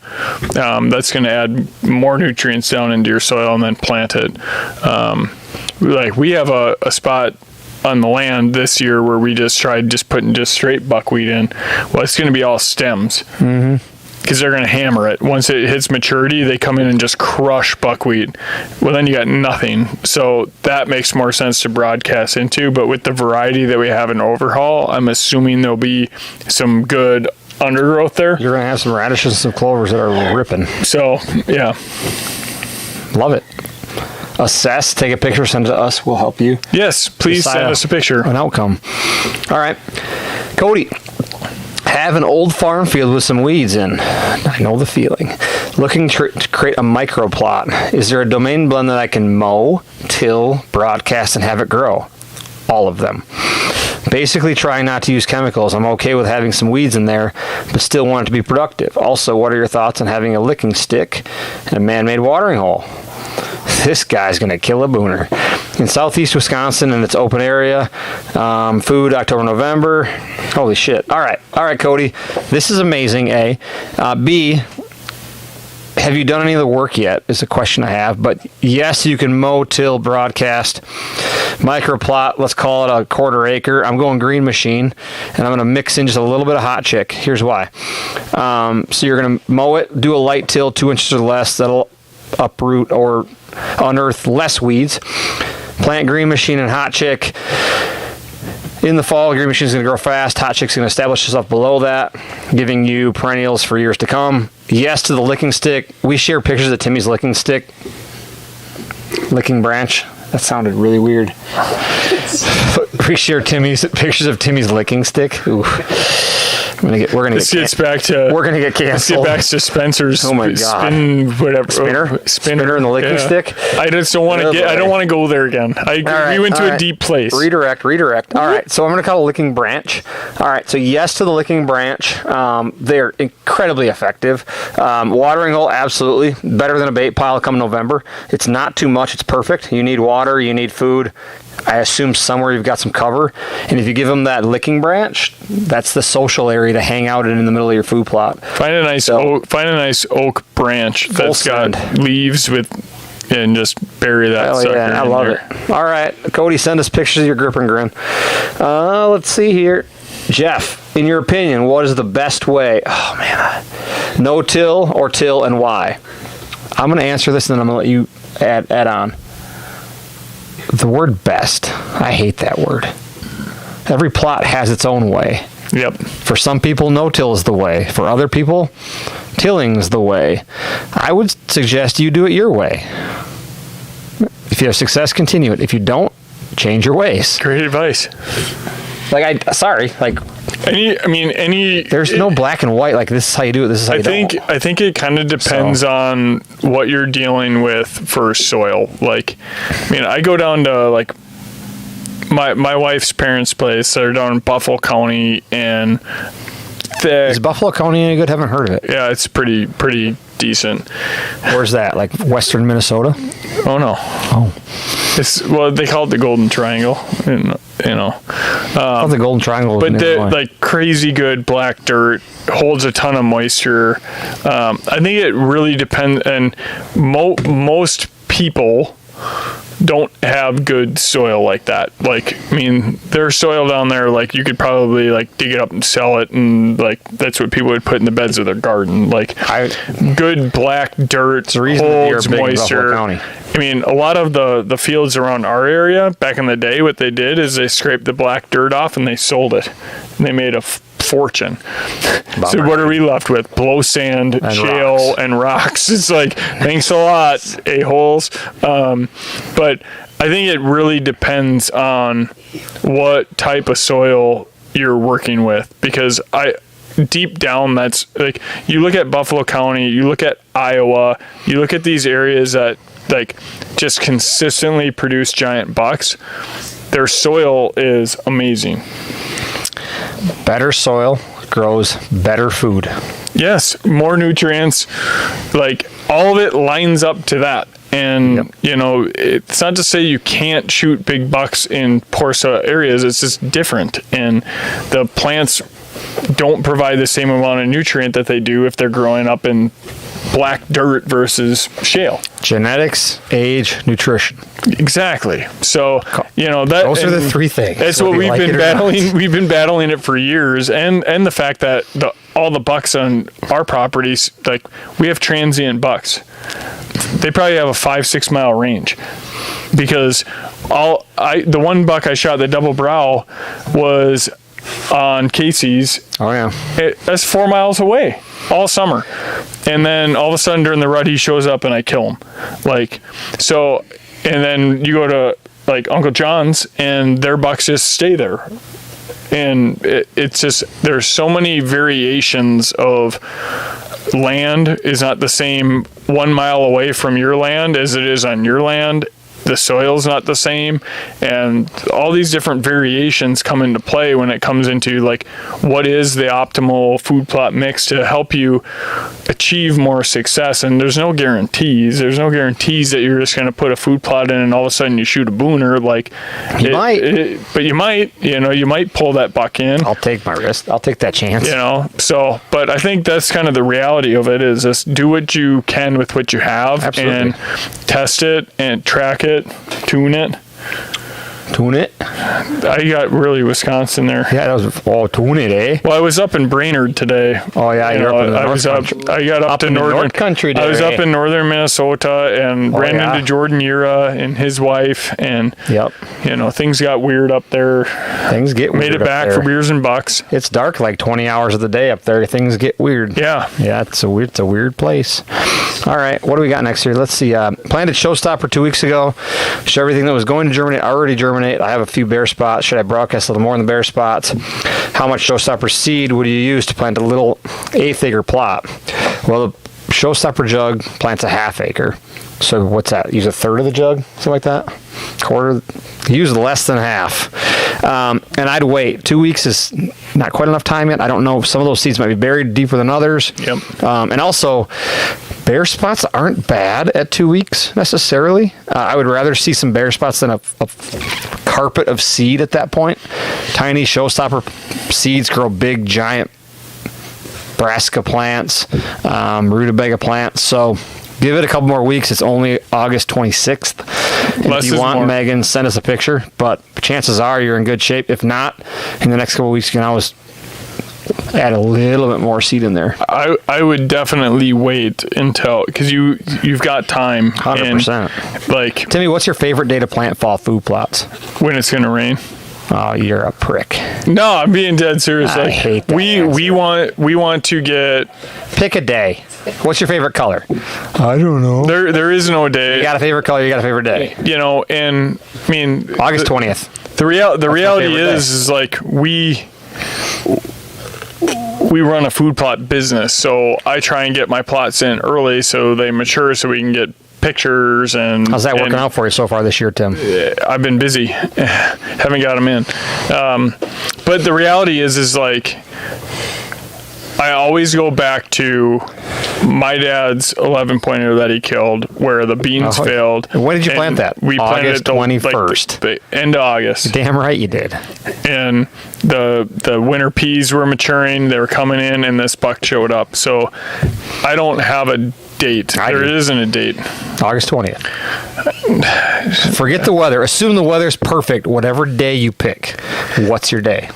That's going to add more nutrients down into your soil, and then plant it. Like we have a spot on the land this year where we just tried putting straight buckwheat in. Well, it's going to be all stems. Because they're going to hammer it. Once it hits maturity, they come in and just crush buckwheat. Well, then you got nothing. So that makes more sense to broadcast into. But with the variety that we have in overhaul, I'm assuming there'll be some good undergrowth there. You're going to have some radishes and some clovers that are ripping. So, yeah. Love it. Assess, take a picture, send it to us. We'll help you. Yes, please Decide send us a picture. An outcome. All right. Cody. Have an old farm field with some weeds in. I know the feeling. Looking to create a micro plot. Is there a domain blend that I can mow, till, broadcast, and have it grow? All of them. Basically trying not to use chemicals. I'm okay with having some weeds in there, but still want it to be productive. Also, what are your thoughts on having a licking stick and a man-made watering hole? This guy's going to kill a booner. In southeast Wisconsin, in its open area. Food, October, November. Holy shit. All right, Cody. This is amazing, A. B, have you done any of the work yet? Is a question I have. But yes, you can mow, till, broadcast, microplot. Let's call it a 1/4 acre. I'm going green machine, and I'm going to mix in just a little bit of hot chick. Here's why. So you're going to mow it, do a light till, 2 inches or less. That'll uproot or unearth less weeds. Plant green machine and hot chick. In the fall, green machine is going to grow fast. Hot chick's going to establish itself below that, giving you perennials for years to come. Yes to the licking stick. We share pictures of Timmy's licking stick. Licking branch. That sounded really weird. We share pictures of Timmy's licking stick. Ooh. We're gonna get canceled. Let's get back to Spencer's. Oh my God. Spinner and the licking stick. I just don't want to I don't want to go there again. We went to a deep place. Redirect. All right. So I'm gonna call it licking branch. All right. So yes to the licking branch. They're incredibly effective. Watering hole, absolutely better than a bait pile come November. It's not too much. It's perfect. You need water. You need food. I assume somewhere you've got some cover, and if you give them that licking branch, that's the social area to hang out in the middle of your food plot. Find a nice oak branch that's got leaves and just bury that. Hell sucker yeah, I love it. All right, Cody, send us pictures of your grip and grin. Let's see here, Jeff. In your opinion, what is the best way? Oh man, no till or till, and why? I'm going to answer this, and then I'm going to let you add on. The word best, I hate that word. Every plot has its own way. Yep. For some people, no-till is the way. For other people, tilling is the way. I would suggest you do it your way. If you have success, continue it. If you don't, change your ways. Great advice. There's no black and white, like this is how you do it, this is how you don't. I think it kind of depends on what you're dealing with for soil. Like, I go down to like my wife's parents' place. They're down in Buffalo County, and is Buffalo County any good? Haven't heard of it. Yeah, it's pretty decent. Where's that? Like western Minnesota? Oh no. Oh. They call it the Golden Triangle. The Golden Triangle. But like crazy good black dirt, holds a ton of moisture. I think it really depends, and most people don't have good soil like that. Like, there's soil down there, like, you could probably, like, dig it up and sell it, and, like, that's what people would put in the beds of their garden. Like, good black dirt, holds moisture. A lot of the fields around our area, back in the day, what they did is they scraped the black dirt off and they sold it. And they made a fortune. So what are we left with? Blow sand, and shale, and rocks. It's like, thanks a lot, a-holes. But I think it really depends on what type of soil you're working with, because deep down, that's like, you look at Buffalo County, you look at Iowa, you look at these areas that like just consistently produce giant bucks. Their soil is amazing. Better soil grows better food. Yes, more nutrients, like all of it lines up to that. And, it's not to say you can't shoot big bucks in poor soil areas. It's just different. And the plants don't provide the same amount of nutrient that they do if they're growing up in black dirt versus shale. Genetics, age, nutrition. Exactly. So, those are the three things. That's what we've been battling. We've been battling it for years, and the fact that all the bucks on our properties, like, we have transient bucks. They probably have a 5-6 mile range, because the one buck I shot, the double brow, was on Casey's. Oh yeah. That's 4 miles away all summer, and then all of a sudden during the rut he shows up and I kill him. Like, so, and then you go to like Uncle John's and their bucks just stay there, and it's just, there's so many variations of land is not the same 1 mile away from your land as it is on your land. the soil's not the same, and all these different variations come into play when it comes into like what is the optimal food plot mix to help you achieve more success. And there's no guarantees. There's no guarantees that you're just going to put a food plot in and all of a sudden you shoot a booner. Like You might. but you might, you might pull that buck in. I'll take my risk. I'll take that chance. So, but I think that's kind of the reality of it is just do what you can with what you have. Absolutely. And test it and track it, tune it. Tune it. I got really Wisconsin there. Yeah, that was tune it, eh? Well, I was up in Brainerd today. Oh yeah, you're up in the I was North up. I got up to in the northern North Country. I was there, up eh? in northern Minnesota and ran yeah. into Jordan Ura and his wife, and Yep. things got weird up there. Things get weird. Made it up back there. for beers and bucks. It's dark like 20 hours of the day up there. Things get weird. Yeah. Yeah, it's a weird place. All right, what do we got next here? Let's see. Planted Showstopper 2 weeks ago. Show everything that was going to germinate already germinate. I have a few bare spots. Should I broadcast a little more in the bare spots? How much Showstopper seed would you use to plant a little 1/8 acre plot? Well, the Showstopper jug plants a 1/2 acre. So what's that? Use 1/3 of the jug, something like that. Quarter. Use less than half. And I'd wait. 2 weeks is not quite enough time yet. I don't know. Some of those seeds might be buried deeper than others. Yep. And also, bare spots aren't bad at 2 weeks necessarily. I would rather see some bare spots than a carpet of seed at that point. Tiny Showstopper seeds grow big, giant brassica plants, rutabaga plants. So give it a couple more weeks. It's only August 26th. And Less if you is want, more. Megan, send us a picture. But chances are you're in good shape. If not, in the next couple of weeks, you can always add a little bit more seed in there. I would definitely wait until, because you've got time. 100%. And, like Timmy, what's your favorite day to plant fall food plots? when it's going to rain. Oh, you're a prick. No, I'm being dead serious. I Like, hate that we want to get. Pick a day. What's your favorite color? I don't know. There is no day. You got a favorite color, you got a favorite day. And I mean August 20th. The reality favorite is like we run a food plot business, so I try and get my plots in early so they mature so we can get pictures and. How's that working and out for you so far this year, Tim? I've been busy, haven't got them in. But the reality is like I always go back to my dad's 11-pointer that he killed, where the beans failed. When did you And plant that? We planted August it the, 21st. the end of August. Damn right you did. And the winter peas were maturing, they were coming in, and this buck showed up. So I don't have a date. There isn't a date. August 20th. Forget the weather. Assume the weather's perfect. Whatever day you pick. What's your day?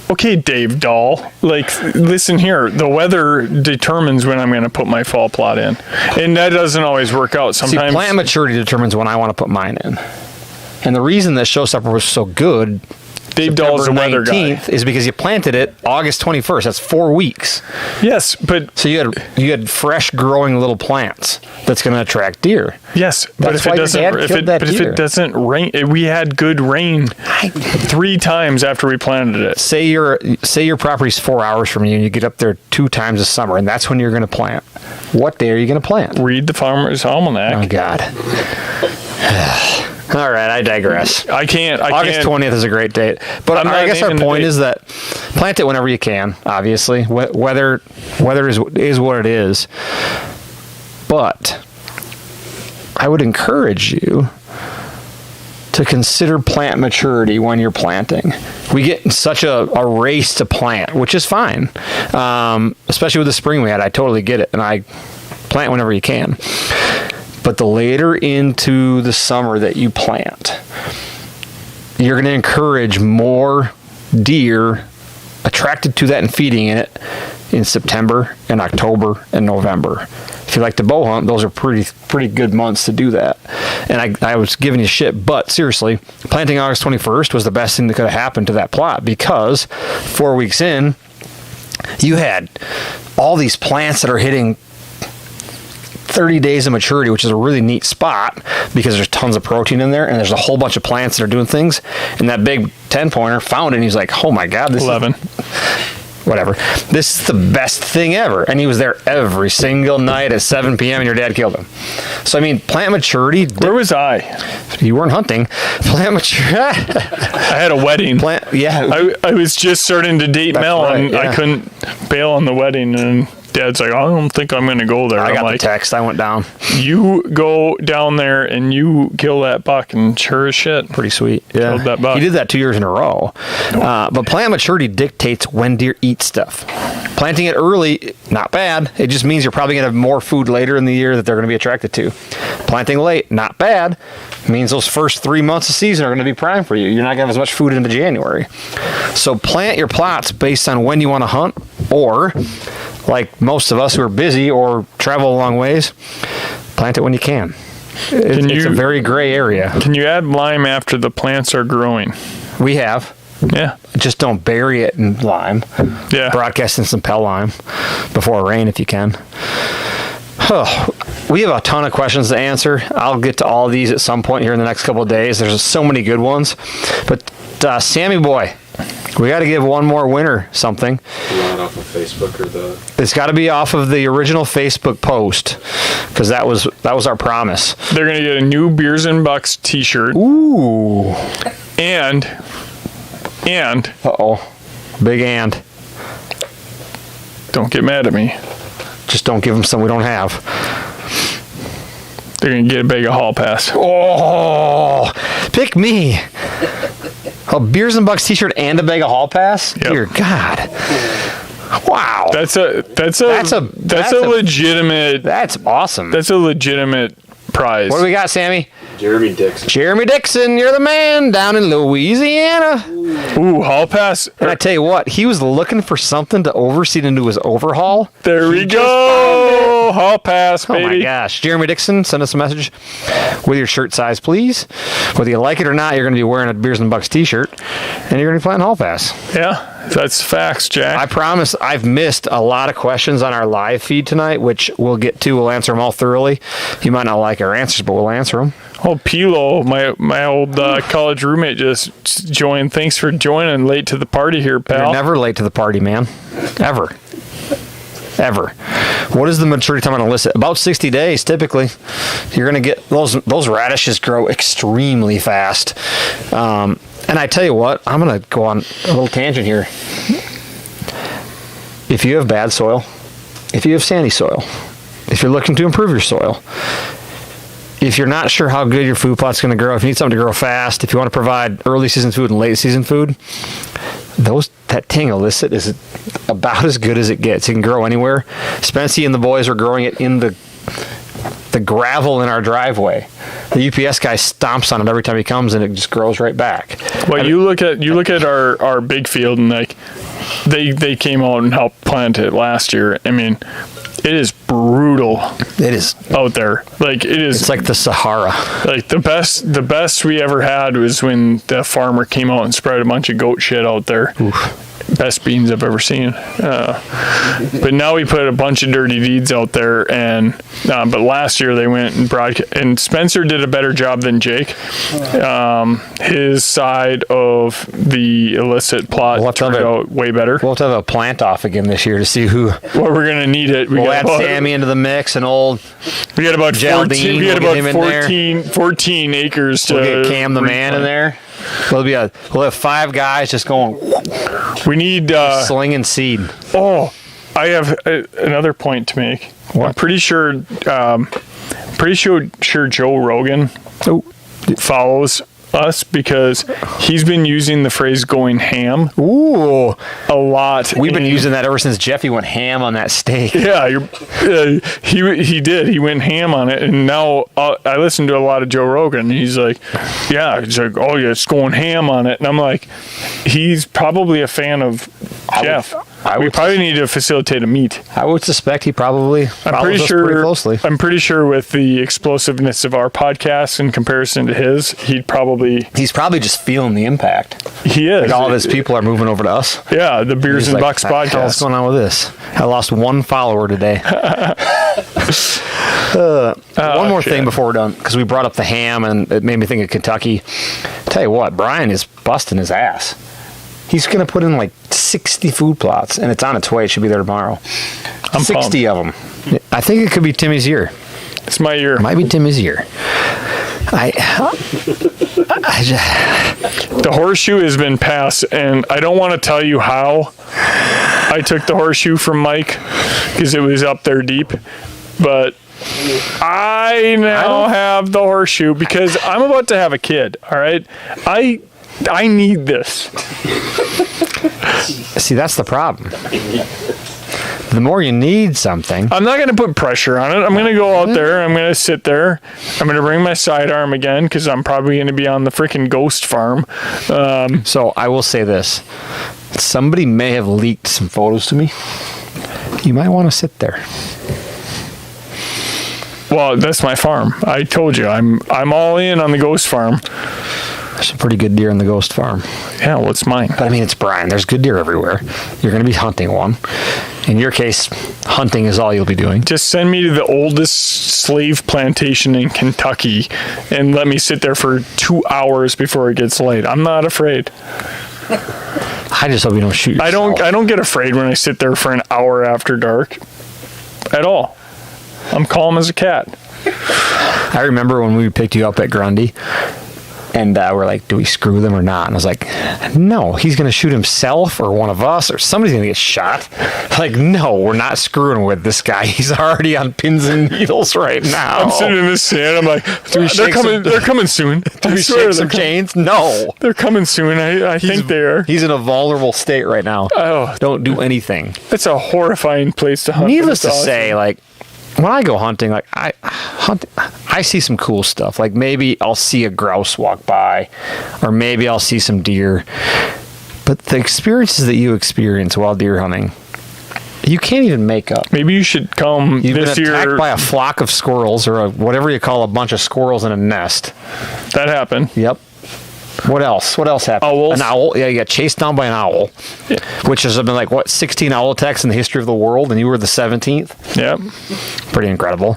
Okay, Dave Dahl. Like, listen here. The weather determines when I'm going to put my fall plot in, and that doesn't always work out. See, Sometimes plant maturity determines when I want to put mine in. And the reason that Showstopper was so good, Dave Dahl's a weather guy. 19th, is because you planted it August 21st. That's 4 weeks. Yes, but So you had fresh growing little plants that's going to attract deer. yes, but That's if why it your doesn't, dad killed that if deer. it doesn't rain, we had good rain 3 times after we planted it. Say your property's 4 hours from you and you get up there 2 times this summer and that's when you're going to plant. What day are you going to plant? Read the Farmer's Almanac. Oh God. All right, I digress. I can't. August 20th is a great date. But I'm I not guess our naming the point date. is that plant it whenever you can, obviously. Weather is what it is. But I would encourage you to consider plant maturity when you're planting. We get in such a race to plant, which is fine. Especially with the spring we had. I totally get it. And I plant whenever you can. But the later into the summer that you plant, you're going to encourage more deer attracted to that and feeding it in September and October and November. If you like to bow hunt, those are pretty good months to do that. And I was giving you shit, but seriously, planting August 21st was the best thing that could have happened to that plot because 4 weeks in, you had all these plants that are hitting 30 days of maturity, which is a really neat spot because there's tons of protein in there and there's a whole bunch of plants that are doing things. And that big 10-pointer found it and he's like, oh my God, this 11. is... whatever. This is the best thing ever. And he was there every single night at 7 p.m. and your dad killed him. So, I mean, plant maturity. Where was I? You weren't hunting. Plant maturity. I had a wedding. I was just starting to date Mel, right, and yeah. I couldn't bail on the wedding, and Dad's like, I don't think I'm going to go there. I got I'm the like, text. I went down. you go down there and you kill that buck, and sure as shit. Pretty sweet. Yeah. Killed that buck. He did that 2 years in a row. But plant maturity dictates when deer eat stuff. Planting it early, not bad. It just means you're probably going to have more food later in the year that they're going to be attracted to. Planting late, not bad. Means those first 3 months of season are going to be prime for you. You're not going to have as much food into January. So plant your plots based on when you want to hunt, or like most of us who are busy or travel a long ways, plant it when you can. It's a very gray area. Can you add lime after the plants are growing? We have. Yeah. Just don't bury it in lime. Yeah. Broadcast in some pell lime before rain if you can. We have a ton of questions to answer. I'll get to all these at some point here in the next couple of days. There's so many good ones. But Sammy boy, we got to give one more winner something. You want it off of Facebook or the... It's got to be off of the original Facebook post, because that was our promise. They're going to get a new Beers and Bucks t-shirt. Ooh. And Uh-oh. Big and. Don't get mad at me. Just don't give them some we don't have. They're going to get a bag of Hall Pass. Oh, pick me. A Beers and Bucks t-shirt and a bag of Hall Pass? Yep. Dear God. Wow. That's a legitimate. That's awesome. That's a legitimate prize. What do we got, Sammy? Jeremy Dixon. Jeremy Dixon, you're the man down in Louisiana. Ooh, Hall Pass. And I tell you what, he was looking for something to overseed into his overhaul. There we go. Hall Pass, baby. Oh my gosh. Jeremy Dixon, send us a message with your shirt size, please. Whether you like it or not, you're going to be wearing a Beers and Bucks t-shirt, and you're going to be playing Hall Pass. Yeah, that's facts, Jack. I promise I've missed a lot of questions on our live feed tonight, which we'll get to. We'll answer them all thoroughly. You might not like our answers, but we'll answer them. Oh, Pilo, my old college roommate just joined. Thanks for joining late to the party here, pal. You're never late to the party, man. Ever. What is the maturity time on a illicit? About 60 days, typically. You're going to get those radishes grow extremely fast. And I tell you what, I'm going to go on a little tangent here. If you have bad soil, if you have sandy soil, if you're looking to improve your soil, if you're not sure how good your food plot's going to grow, if you need something to grow fast, if you want to provide early season food and late season food, that Ting illicit is about as good as it gets. It can grow anywhere. Spency and the boys are growing it in the gravel in our driveway. The UPS guy stomps on it every time he comes, and it just grows right back. Well, you look at our big field, and like they came out and helped plant it last year. I mean, it is brutal. It is out there. Like it is. It's like the Sahara. Like the best we ever had was when the farmer came out and spread a bunch of goat shit out there. Oof. Best beans I've ever seen. But now we put a bunch of dirty deeds out there, and but last year they went and and Spencer did a better job than Jake. His side of the illicit plot turned out way better. We'll have to have a plant off again this year to see who. Well, we're gonna need it. We'll add Sammy into the mix and old. We got about 14. We got Geraldine, about 14 acres to. We'll get Cam the man in there. We'll have 5 guys just going. We need slinging seed. Oh, I have another point to make. What? I'm pretty sure Joe Rogan follows us because he's been using the phrase "going ham" a lot. We've been using that ever since Jeffy went ham on that steak. Yeah, he did. He went ham on it, and now I listen to a lot of Joe Rogan. And he's like, oh yeah, it's going ham on it, and I'm like, he's probably a fan of Jeff. We probably need to facilitate a meet. I would suspect he probably follows us pretty closely. I'm pretty sure with the explosiveness of our podcast in comparison to his, he's probably just feeling the impact. He is. Like all of his people are moving over to us. Yeah, the Beers and Bucks podcast. What's going on with this? I lost 1 follower today. One more thing before we're done, because we brought up the ham and it made me think of Kentucky. Tell you what, Brian is busting his ass. He's going to put in like 60 food plots, and it's on its way. It should be there tomorrow. I'm 60 of them. I think it could be Timmy's year. It's my year. Might be Timmy's year. I The horseshoe has been passed, and I don't want to tell you how I took the horseshoe from Mike because it was up there deep, but I now have the horseshoe because I'm about to have a kid. All right, I need this. see, that's the problem. The more you need something, I'm not going to put pressure on it. I'm going to go out there. I'm going to sit there. I'm going to bring my sidearm again because I'm probably going to be on the freaking ghost farm. so I will say this. Somebody may have leaked some photos to me. You might want to sit there. Well, that's my farm. I told you, I'm all in on the ghost farm. There's some pretty good deer in the ghost farm. Yeah, well, it's mine. But I mean, it's Brian. There's good deer everywhere. You're going to be hunting one. In your case, hunting is all you'll be doing. Just send me to the oldest slave plantation in Kentucky and let me sit there for 2 hours before it gets light. I'm not afraid. I just hope you don't shoot yourself. I don't get afraid when I sit there for an hour after dark at all. I'm calm as a cat. I remember when we picked you up at Grundy, and we're like, do we screw them or not? And I was like, no, he's going to shoot himself or one of us or somebody's going to get shot. Like, no, we're not screwing with this guy. He's already on pins and needles right now. I'm sitting in the sand. I'm like, they're coming soon. Do we shake some chains? No. They're coming soon. I think they are. He's in a vulnerable state right now. Oh, Don't do anything. that's a horrifying place to hunt. Needless to It's awesome. say, like, when I go hunting, like I see some cool stuff. Like maybe I'll see a grouse walk by, or maybe I'll see some deer. But the experiences that you experience while deer hunting, you can't even make up. Maybe you should come You've this been attacked year. by a flock of squirrels, or whatever you call a bunch of squirrels in a nest. That happened. Yep. What else? What else happened? Owls. An owl. Yeah, you got chased down by an owl, which has been like, what, 16 owl attacks in the history of the world, and you were the 17th? Yep. Pretty incredible.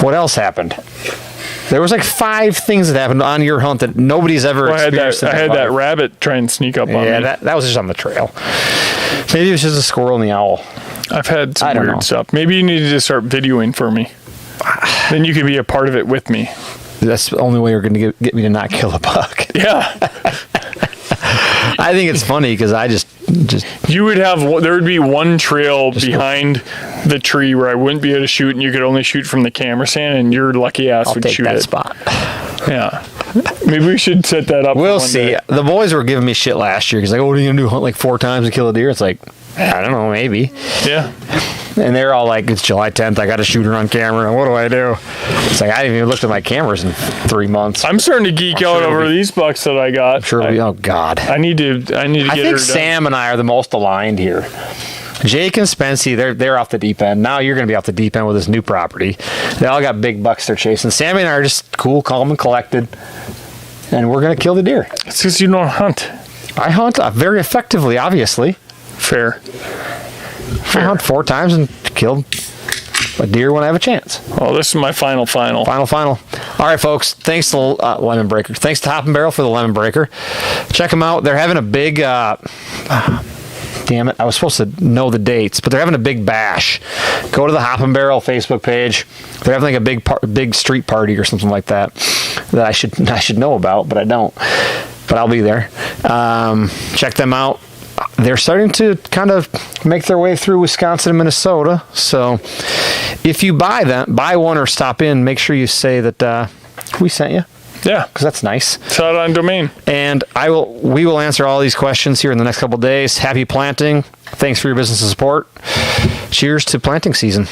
What else happened? There was like 5 things that happened on your hunt that nobody's ever Well, I had experienced. that rabbit try and sneak up on me. Yeah, that was just on the trail. Maybe it was just a squirrel and the owl. I've had I some don't know. weird stuff. Maybe you need to start videoing for me. Then you can be a part of it with me. That's the only way you're going to get me to not kill a buck. Yeah. I think it's funny because I just You would have, there would be one trail behind the tree where I wouldn't be able to shoot, and you could only shoot from the camera stand, and your lucky ass I'll would take shoot that it. spot. Yeah. Maybe we should set that up. We'll one see. day. The boys were giving me shit last year because like, oh, what are you gonna do? Hunt like 4 times and kill a deer? It's like, I don't know, maybe. Yeah. And they're all like, it's July 10th. I got a shooter on camera. And what do I do? It's like I haven't even looked at my cameras in 3 months. I'm starting to geek out over these bucks that I got. Sure. Oh God. I need to get I her think done. Sam and I are the most aligned here. Jake and Spency, they're off the deep end. Now you're going to be off the deep end with this new property. They all got big bucks they're chasing. Sammy and I are just cool, calm, and collected. And we're going to kill the deer. It's because you don't hunt. I hunt very effectively, obviously. Fair. I hunt 4 times and kill a deer when I have a chance. Oh, this is my final. Final. All right, folks. Thanks to Lemon Breaker. Thanks to Hop and Barrel for the Lemon Breaker. Check them out. They're having a big... damn it. I was supposed to know the dates, but they're having a big bash. Go to the Hop and Barrel Facebook page. They're having like a big street party or something like that I should know about, but I don't. But I'll be there. Check them out. They're starting to kind of make their way through Wisconsin and Minnesota. So if you buy one or stop in, make sure you say that we sent you, Yeah. because that's nice. It's out on domain. And we will answer all these questions here in the next couple of days. Happy planting. Thanks for your business and support. Cheers to planting season.